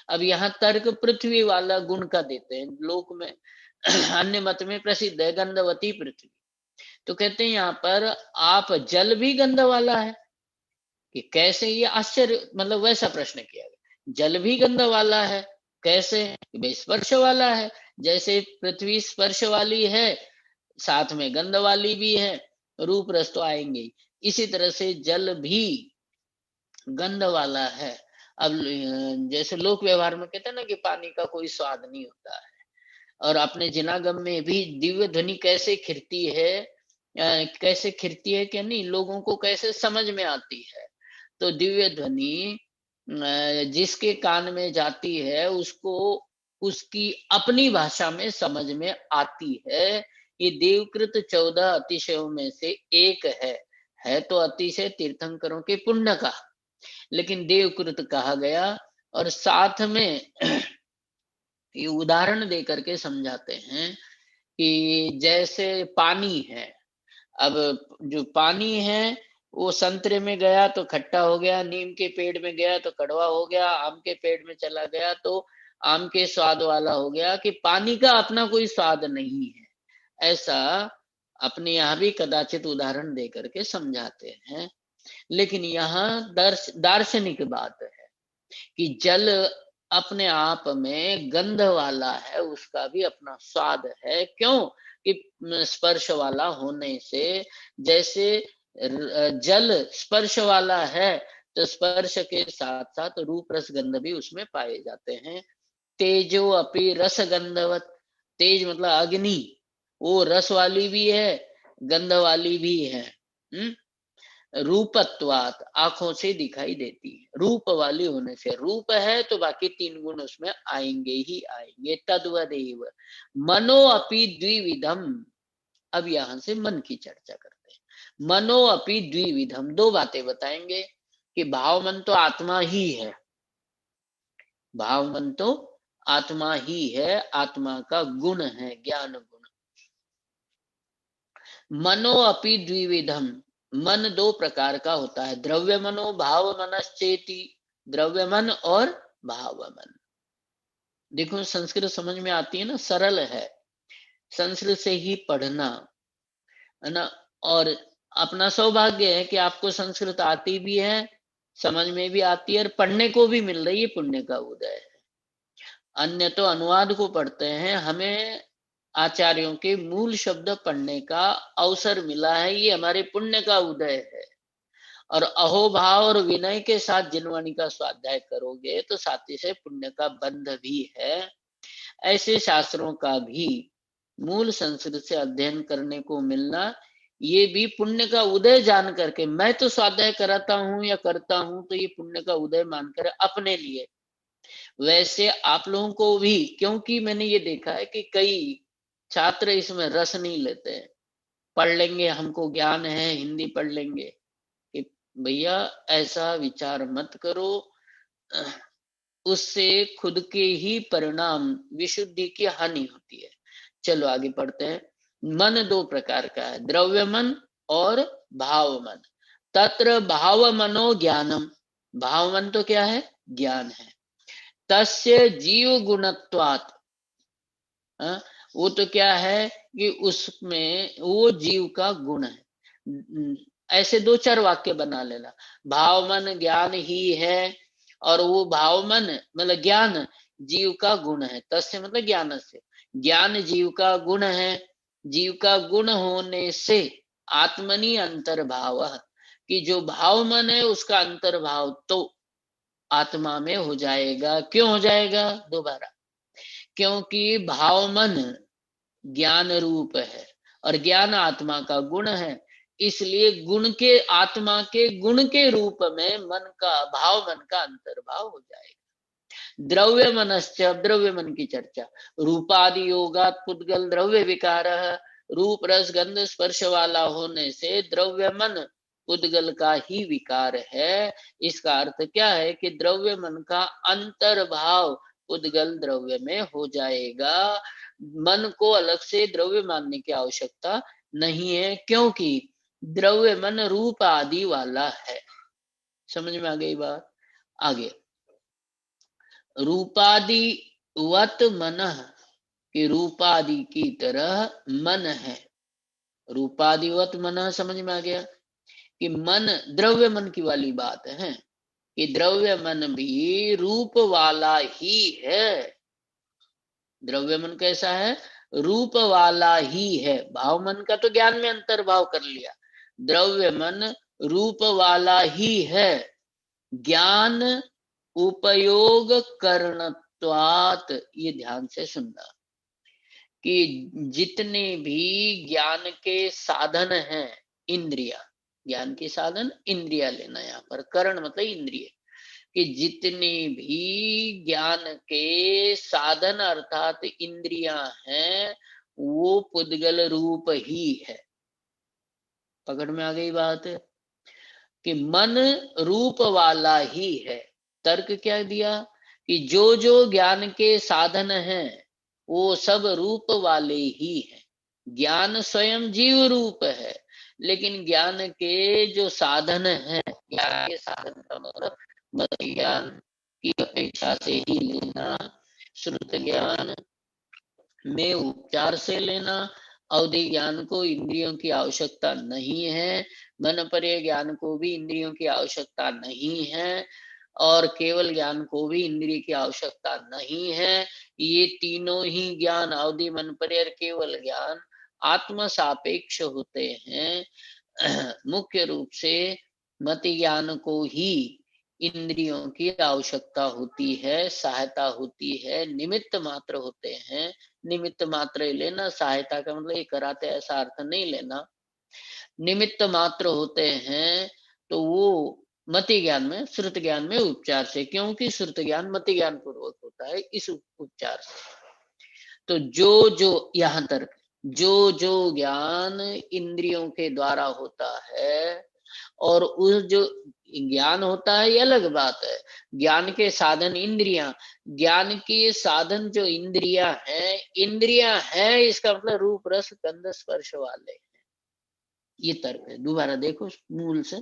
अब यहाँ तर्क पृथ्वी वाला गुण का देते हैं लोक में। अन्य मत में प्रसिद्ध है गंधवती पृथ्वी। तो कहते हैं यहाँ पर आप जल भी गंध वाला है, कि कैसे? ये आश्चर्य मतलब वैसा प्रश्न किया गया, जल भी गंध वाला है कैसे? भाई स्पर्श वाला है, जैसे पृथ्वी स्पर्श वाली है साथ में गंध वाली भी है, रूप रस तो आएंगे। इसी तरह से जल भी गंध वाला है। अब जैसे लोक व्यवहार में कहते हैं ना कि पानी का कोई स्वाद नहीं होता है, और अपने जिनागम में भी दिव्य ध्वनि कैसे खिरती है, कैसे खिरती है क्या नहीं, लोगों को कैसे समझ में आती है। तो दिव्य ध्वनि जिसके कान में जाती है उसको उसकी अपनी भाषा में समझ में आती है। ये देवकृत 14 अतिशयों में से एक है तो अतिशय तीर्थंकरों के पुण्य का, लेकिन देवकृत कहा गया। और साथ में ये उदाहरण दे करके समझाते हैं कि जैसे पानी है, अब जो पानी है वो संतरे में गया तो खट्टा हो गया, नीम के पेड़ में गया तो कड़वा हो गया, आम के पेड़ में चला गया तो आम के स्वाद वाला हो गया, कि पानी का अपना कोई स्वाद नहीं है। ऐसा अपने यहाँ भी कदाचित उदाहरण दे करके समझाते हैं। लेकिन यहाँ दार्शनिक बात है कि जल अपने आप में गंध वाला है, उसका भी अपना स्वाद है। क्यों? कि स्पर्श वाला होने से। जैसे जल स्पर्श वाला है तो स्पर्श के साथ साथ रूप रस गंध भी उसमें पाए जाते हैं। तेजो अपि रस गंधवत, तेज मतलब अग्नि, वो रस वाली भी है गंध वाली भी है। रूपत्वात, आंखों से दिखाई देती है, रूप वाली होने से। रूप है तो बाकी 3 गुण उसमें आएंगे ही आएंगे। तद्वदेव मनो अपि द्विविधम। अब यहां से मन की चर्चा करते हैं। मनो अपि द्विविधम, 2 बातें बताएंगे कि भाव मन तो आत्मा ही है, भाव मन तो आत्मा ही है, आत्मा का गुण है, ज्ञान गुण। मनो अपि द्विविधम, मन 2 प्रकार का होता है, द्रव्य मनो भाव मनश्चेति। द्रव्य मन और भाव मन। देखो संस्कृत समझ में आती है ना, सरल है, संस्कृत से ही पढ़ना है ना। और अपना सौभाग्य है कि आपको संस्कृत आती भी है, समझ में भी आती है, और पढ़ने को भी मिल रही है, पुण्य का उदय है। अन्य तो अनुवाद को पढ़ते हैं, हमें आचार्यों के मूल शब्द पढ़ने का अवसर मिला है, ये हमारे पुण्य का उदय है। और अहोभाव और विनय के साथ जिनवाणी का स्वाध्याय करोगे तो साथी से पुण्य का बंध भी है। ऐसे शास्त्रों का भी मूल संस्कृत से अध्ययन करने को मिलना, ये भी पुण्य का उदय जान करके, मैं तो स्वाध्याय कराता हूं या करता हूं तो ये पुण्य का उदय मानकर अपने लिए, वैसे आप लोगों को भी, क्योंकि मैंने ये देखा है कि कई छात्र इसमें रस नहीं लेते हैं। पढ़ लेंगे, हमको ज्ञान है, हिंदी पढ़ लेंगे, कि भैया ऐसा विचार मत करो, उससे खुद के ही परिणाम विशुद्धि की हानि होती है। चलो आगे पढ़ते हैं। मन 2 प्रकार का है, द्रव्य मन और भाव मन। तत्र भाव मनो ज्ञानम, भाव मन तो क्या है, ज्ञान है। तस्य जीव गुणत्वात्, वो तो क्या है कि उसमें वो जीव का गुण है। ऐसे 2-4 वाक्य बना लेना। भाव मन ज्ञान ही है, और वो भाव मन मतलब ज्ञान जीव का गुण है। तस्य मतलब ज्ञान से, ज्ञान जीव का गुण है। जीव का गुण होने से आत्मनि अंतर्भाव, कि जो भाव मन है उसका अंतर्भाव तो आत्मा में हो जाएगा। क्यों हो जाएगा, दोबारा, क्योंकि भाव मन ज्ञान रूप है और ज्ञान आत्मा का गुण है, इसलिए गुण के, आत्मा के गुण के रूप में मन का, भाव मन का अंतर्भाव हो जाएगा। द्रव्य मनश्च, द्रव्य मन की चर्चा। रूपादि योगात् पुद्गल द्रव्य विकार, रूप रस गंध स्पर्श वाला होने से द्रव्य मन पुद्गल का ही विकार है। इसका अर्थ क्या है कि द्रव्य मन का अंतर्भाव पुद्गल द्रव्य में हो जाएगा। मन को अलग से द्रव्य मानने की आवश्यकता नहीं है, क्योंकि द्रव्य मन रूप आदि वाला है। समझ में आ गई बात। आगे, रूपादि वत मन, कि रूपादि की तरह मन है। रूपादिवत मन, समझ में आ गया कि मन द्रव्य मन की वाली बात है, कि द्रव्य मन भी रूप वाला ही है। द्रव्य मन कैसा है, रूप वाला ही है। भाव मन का तो ज्ञान में अंतर्भाव कर लिया, द्रव्य मन रूप वाला ही है। ज्ञान उपयोग करणत्वात्, ये ध्यान से सुनना, कि जितने भी ज्ञान के साधन हैं, इंद्रिया, ज्ञान के साधन इंद्रिया लेना, यहाँ पर करण मतलब इंद्रिय, कि जितने भी ज्ञान के साधन अर्थात इंद्रियां हैं, वो पुद्गल रूप ही है। पकड़ में आ गई बात, कि मन रूप वाला ही है। तर्क क्या दिया, कि जो जो ज्ञान के साधन हैं वो सब रूप वाले ही हैं। ज्ञान स्वयं जीव रूप है, लेकिन ज्ञान के जो साधन हैं, ज्ञान के साधन का मतलब मत ज्ञान की अपेक्षा से ही लेना, श्रुत ज्ञान में उपचार से लेना, अवधि ज्ञान को इंद्रियों की आवश्यकता नहीं है, मन पर्य ज्ञान को भी इंद्रियों की आवश्यकता नहीं है, और केवल ज्ञान को भी इंद्रिय की आवश्यकता नहीं है। ये तीनों ही ज्ञान, अवधि मन पर्य केवल ज्ञान, आत्म सापेक्ष होते हैं। मुख्य रूप से मति ज्ञान को ही इंद्रियों की आवश्यकता होती है, सहायता होती है, निमित्त मात्र होते हैं। निमित्त मात्र लेना, सहायता का मतलब ये कराते ऐसा अर्थ नहीं लेना। निमित्त मात्र होते हैं, तो वो मति ज्ञान में, श्रुत ज्ञान में उपचार से, क्योंकि श्रुत ज्ञान मति ज्ञान पूर्वक होता है, इस उपचार से। तो जो यहाँ तक जो ज्ञान इंद्रियों के द्वारा होता है, और उस जो ज्ञान होता है ये अलग बात है, ज्ञान के साधन इंद्रियां, ज्ञान के साधन जो इंद्रियां हैं इसका मतलब रूप रस गंध स्पर्श वाले हैं। ये तर्क है। दोबारा देखो मूल से,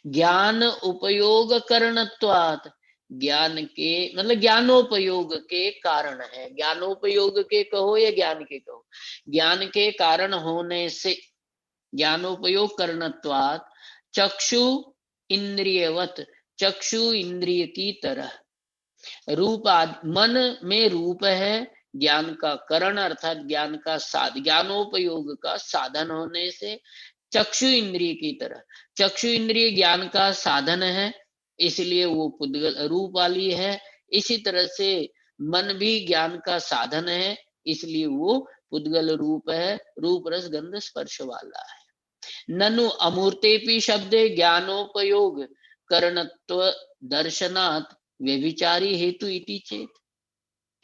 ज्ञान उपयोग करणत्वात्, ज्ञान के मतलब ज्ञानोपयोग के कारण है, ज्ञानोपयोग के कहो या ज्ञान के कहो, ज्ञान के कारण होने से, ज्ञानोपयोग करणत्वात् चक्षु इंद्रियवत, चक्षु इंद्रिय की तरह, रूप मन में रूप है, ज्ञान का करण अर्थात ज्ञान का ज्ञानोपयोग का साधन होने से चक्षु इंद्रिय की तरह, चक्षु इंद्रिय ज्ञान का साधन है इसलिए वो पुद्गल रूप वाली है। इसी तरह से मन भी ज्ञान का साधन है इसलिए वो पुद्गल रूप है, रूप रस गंध स्पर्श वाला है। ननु अमूर्तेपि शब्दे ज्ञानोपयोग करणत्व दर्शनात् व्यभिचारी हेतु इति चेत,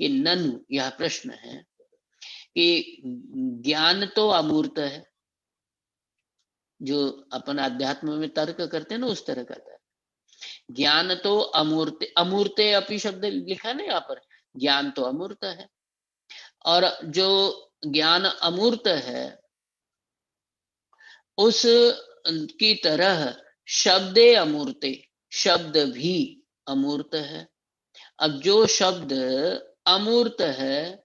कि ननु, यह प्रश्न है कि ज्ञान तो अमूर्त है, जो अपन अध्यात्म में तर्क करते हैं ना उस तरह का तर्क, ज्ञान तो अमूर्त, अमूर्ते अपि शब्द लिखा है ना यहाँ पर, ज्ञान तो अमूर्त है, और जो ज्ञान अमूर्त है उस की तरह शब्दे अमूर्ते, शब्द भी अमूर्त है। अब जो शब्द अमूर्त है,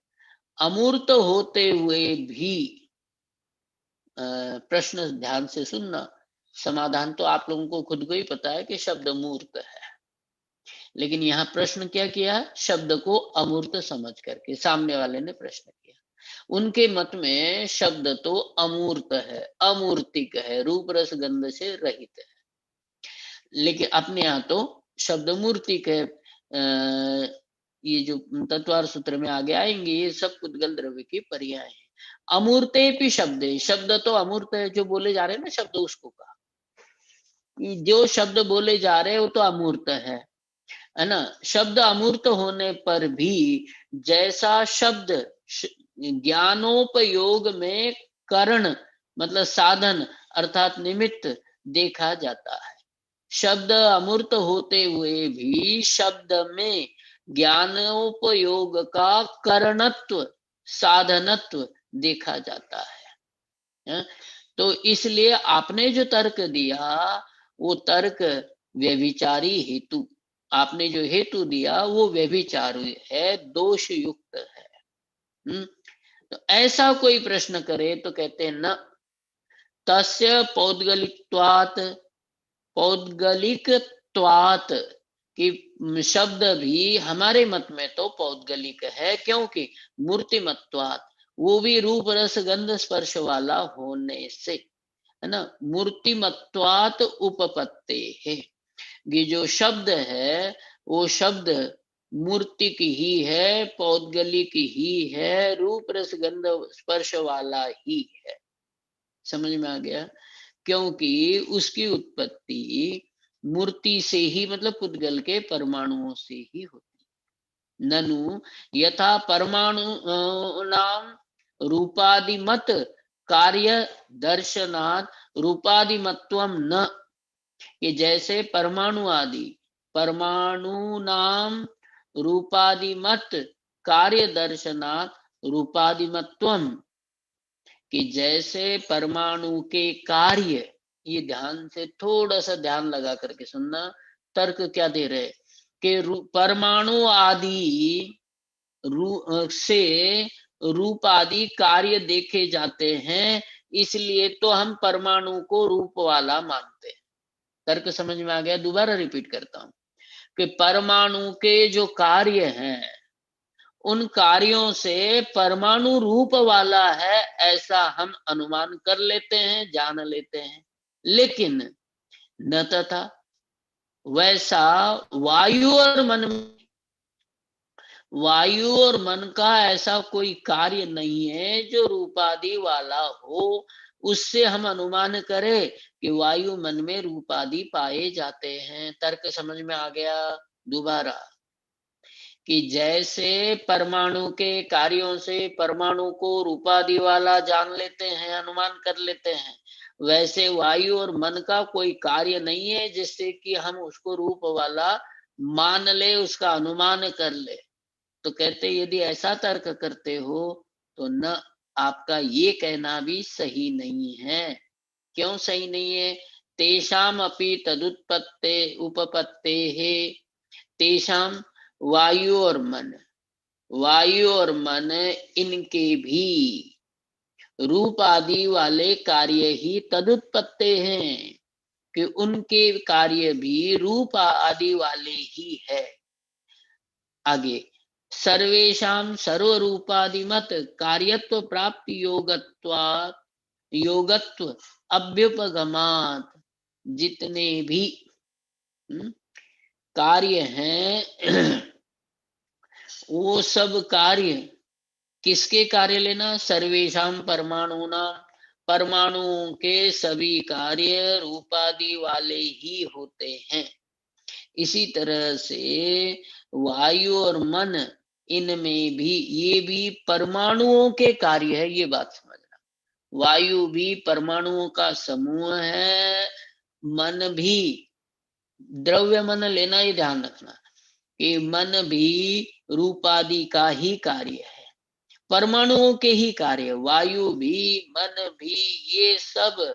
अमूर्त होते हुए भी, प्रश्न ध्यान से सुनना, समाधान तो आप लोगों को खुद को ही पता है कि शब्द मूर्त है, लेकिन यहाँ प्रश्न क्या किया, शब्द को अमूर्त समझ करके सामने वाले ने प्रश्न किया। उनके मत में शब्द तो अमूर्त है, अमूर्तिक है, रूप रस गंध से रहित है, लेकिन अपने यहाँ तो शब्द मूर्तिक है। ये जो तत्वार सूत्र में आगे आएंगे ये सब पुद्गल द्रव्य की पर्याय है। अमूर्ते भी शब्द, शब्द तो अमूर्त है, जो बोले जा रहे हैं ना शब्द, उसको कहा जो शब्द बोले जा रहे हैं वो तो अमूर्त है ना। शब्द अमूर्त होने पर भी जैसा शब्द ज्ञानोपयोग में करण मतलब साधन अर्थात निमित्त देखा जाता है, शब्द अमूर्त होते हुए भी शब्द में ज्ञानोपयोग का करणत्व साधनत्व देखा जाता है। तो इसलिए आपने जो तर्क दिया वो तर्क व्यभिचारी हेतु, आपने जो हेतु दिया वो व्यभिचारी है, दोष युक्त है। तो ऐसा कोई प्रश्न करे तो कहते हैं न तस्य पौद्गलिकत्वात्, पौद्गलिकत्वात् कि शब्द भी हमारे मत में तो पौद्गलिक है, क्योंकि मूर्तिमत्वात्, वो भी रूप रस गंध स्पर्श वाला होने से, है ना। मूर्तिमत्वात् उपपत्ते है, ये जो शब्द है वो शब्द मूर्ति की ही है, पौद्गलिक ही है, रूप रस गंध स्पर्श वाला ही है। समझ में आ गया, क्योंकि उसकी उत्पत्ति मूर्ति से ही मतलब पुद्गल के परमाणुओं से ही होती। ननु यथा परमाणु नाम रूपादिमत कार्य दर्शनात् रूपादिमत्वम न, कि जैसे परमाणु आदि, परमाणु नाम रूपादिमत कार्य दर्शनात् रूपादिमत्वम, कि जैसे परमाणु के कार्य, ये ध्यान से थोड़ा सा ध्यान लगा करके सुनना, तर्क क्या दे रहे कि परमाणु आदि से रूप आदि कार्य देखे जाते हैं, इसलिए तो हम परमाणु को रूप वाला मानते हैं। तर्क समझ में आ गया? दोबारा रिपीट करता हूं कि परमाणु के जो कार्य हैं उन कार्यों से परमाणु रूप वाला है ऐसा हम अनुमान कर लेते हैं, जान लेते हैं, लेकिन न तथा वैसा वायु और मन, वायु और मन का ऐसा कोई कार्य नहीं है जो रूपादि वाला हो, उससे हम अनुमान करें कि वायु मन में रूप आदि पाए जाते हैं। तर्क समझ में आ गया? दोबारा, कि जैसे परमाणु के कार्यों से परमाणु को रूपादि वाला जान लेते हैं, अनुमान कर लेते हैं, वैसे वायु और मन का कोई कार्य नहीं है जिससे कि हम उसको रूप वाला मान ले, उसका अनुमान कर ले। तो कहते यदि ऐसा तर्क करते हो तो न आपका ये कहना भी सही नहीं है। क्यों सही नहीं है? तेषाम अपि तदुत्पत्ते उपपत्ते है, तेषाम वायु और मन, वायु और मन इनके भी रूप आदि वाले कार्य ही तदुत्पत्ते हैं, कि उनके कार्य भी रूप आदि वाले ही है। आगे, सर्वेषां सर्वरूपादिमत कार्यत्व प्राप्ति योगत्व अभ्युपगमात, जितने भी कार्य हैं वो सब कार्य किसके कार्य लेना? सर्वेषां परमाणुना, परमाणुओं के सभी कार्य रूपादि वाले ही होते हैं। इसी तरह से वायु और मन, इनमें भी ये भी परमाणुओं के कार्य है, ये बात समझना। वायु भी परमाणुओं का समूह है, मन भी, द्रव्य मन लेना ही ध्यान रखना कि मन भी रूपादि का ही कार्य है, परमाणुओं के ही कार्य। वायु भी, मन भी, ये सब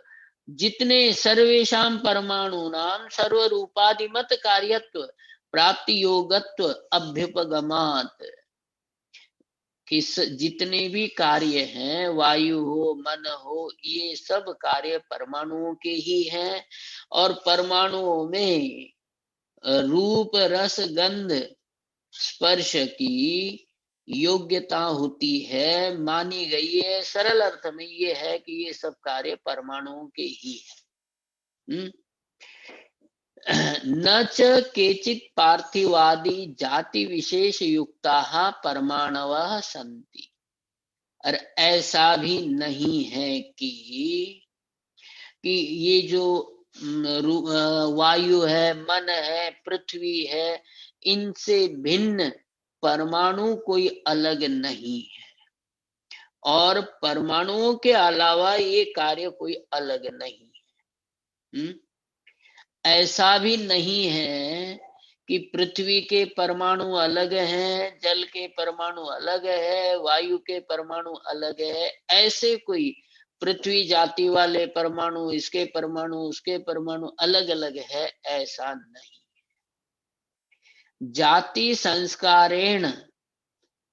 जितने सर्वेषां परमाणुनां सर्वरूपादिमत कार्यत्व प्राप्ति योगत्व अभ्युपगमात, कि जितने भी कार्य हैं, वायु हो, मन हो, ये सब कार्य परमाणुओं के ही हैं। और परमाणुओं में रूप रस गंध स्पर्श की योग्यता होती है, मानी गई है। सरल अर्थ में ये है कि ये सब कार्य परमाणुओं के ही है। न च केचित् पार्थिवादि जाति विशेष युक्ता परमाणवः सन्ति। और ऐसा भी नहीं है कि ये जो वायु है, मन है, पृथ्वी है, इनसे भिन्न परमाणु कोई अलग नहीं है, और परमाणुओं के अलावा ये कार्य कोई अलग नहीं है। ऐसा भी नहीं है कि पृथ्वी के परमाणु अलग हैं, जल के परमाणु अलग है, वायु के परमाणु अलग है। ऐसे कोई पृथ्वी जाति वाले परमाणु, इसके परमाणु, उसके परमाणु अलग अलग है, ऐसा नहीं। जाति संस्कारेण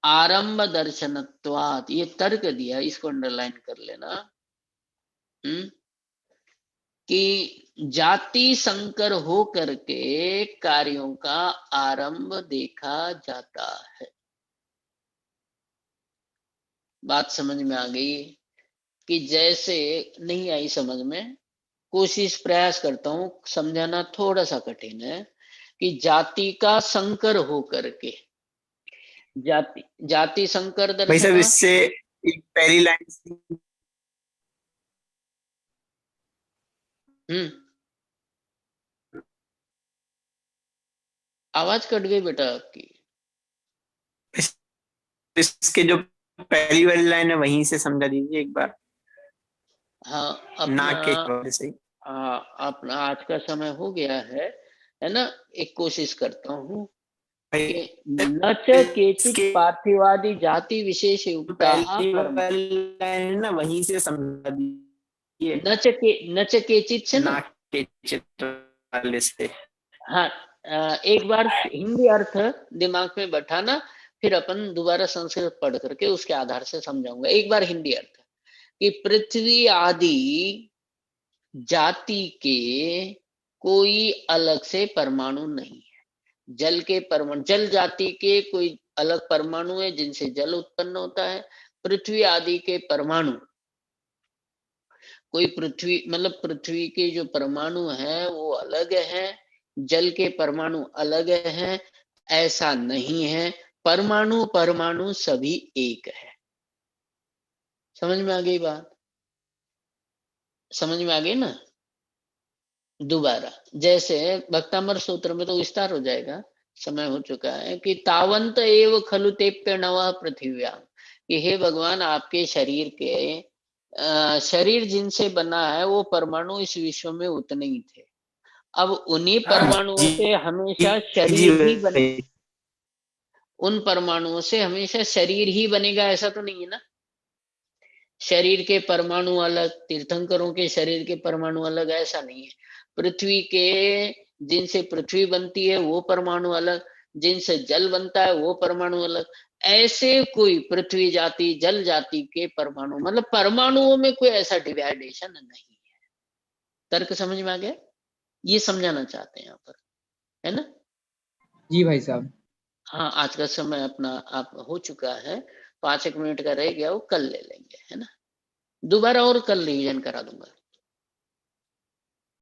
आरंभ दर्शनत्वात्, ये तर्क दिया, इसको अंडरलाइन कर लेना। कि जाति संकर हो करके कार्यों का आरंभ देखा जाता है। बात समझ में आ गई? कि जैसे नहीं आई समझ में, कोशिश प्रयास करता हूं समझाना, थोड़ा सा कठिन है। कि जाति का संकर हो करके, जाति संकर भाई साहब, दर्शना। इससे एक पहली लाइन आवाज कट गई बेटा आपकी। इसके जो पहली वाली लाइन है वहीं से समझा दीजिए एक बार। हाँ, ना के अपना, से। हाँ, अपना आज का समय हो गया है ना। एक कोशिश करता हूँ कि न च केचित् इसके पार्थिवादि जाति विशेष युक्ता पहली वाली लाइन है ना, वहीं से समझा दीजिए। न च केचित् से ना के चित्र वाले से। हाँ, एक बार हिंदी अर्थ दिमाग में बैठाना, फिर अपन दोबारा संस्कृत पढ़ करके उसके आधार से समझाऊंगा। एक बार हिंदी अर्थ कि पृथ्वी आदि जाति के कोई अलग से परमाणु नहीं है। जल के परमाणु, जल जाति के कोई अलग परमाणु है जिनसे जल उत्पन्न होता है। पृथ्वी आदि के परमाणु, कोई पृथ्वी मतलब पृथ्वी के जो परमाणु हैं वो अलग हैं, जल के परमाणु अलग हैं, ऐसा नहीं है। परमाणु परमाणु सभी एक है। समझ में आ गई बात? समझ में आ गई ना? दोबारा जैसे भक्तामर सूत्र में तो विस्तार हो जाएगा, समय हो चुका है कि तावंत एव खलु तेप्य नवः पृथिव्याम, कि हे भगवान आपके शरीर के शरीर जिनसे बना है वो परमाणु इस विश्व में उतने ही थे। अब उन्हीं परमाणुओं से हमेशा शरीर ही बने, उन परमाणुओं से हमेशा शरीर ही बनेगा ऐसा तो नहीं है ना। शरीर के परमाणु अलग, तीर्थंकरों के शरीर के परमाणु अलग, ऐसा नहीं है। पृथ्वी के जिनसे पृथ्वी बनती है वो परमाणु अलग, जिनसे जल बनता है वो परमाणु अलग। ऐसे कोई पृथ्वी जाति जल जाति के परमाणु, मतलब परमाणुओं में कोई ऐसा डिवाइडेशन नहीं है। तर्क समझ में आ गया? ये समझाना चाहते हैं यहाँ पर, है ना? जी भाई साहब। हाँ, आज का समय अपना आप हो चुका है, 5 एक मिनट का रह गया वो कल ले लेंगे, है ना? दोबारा और कल रिवीजन करा दूंगा।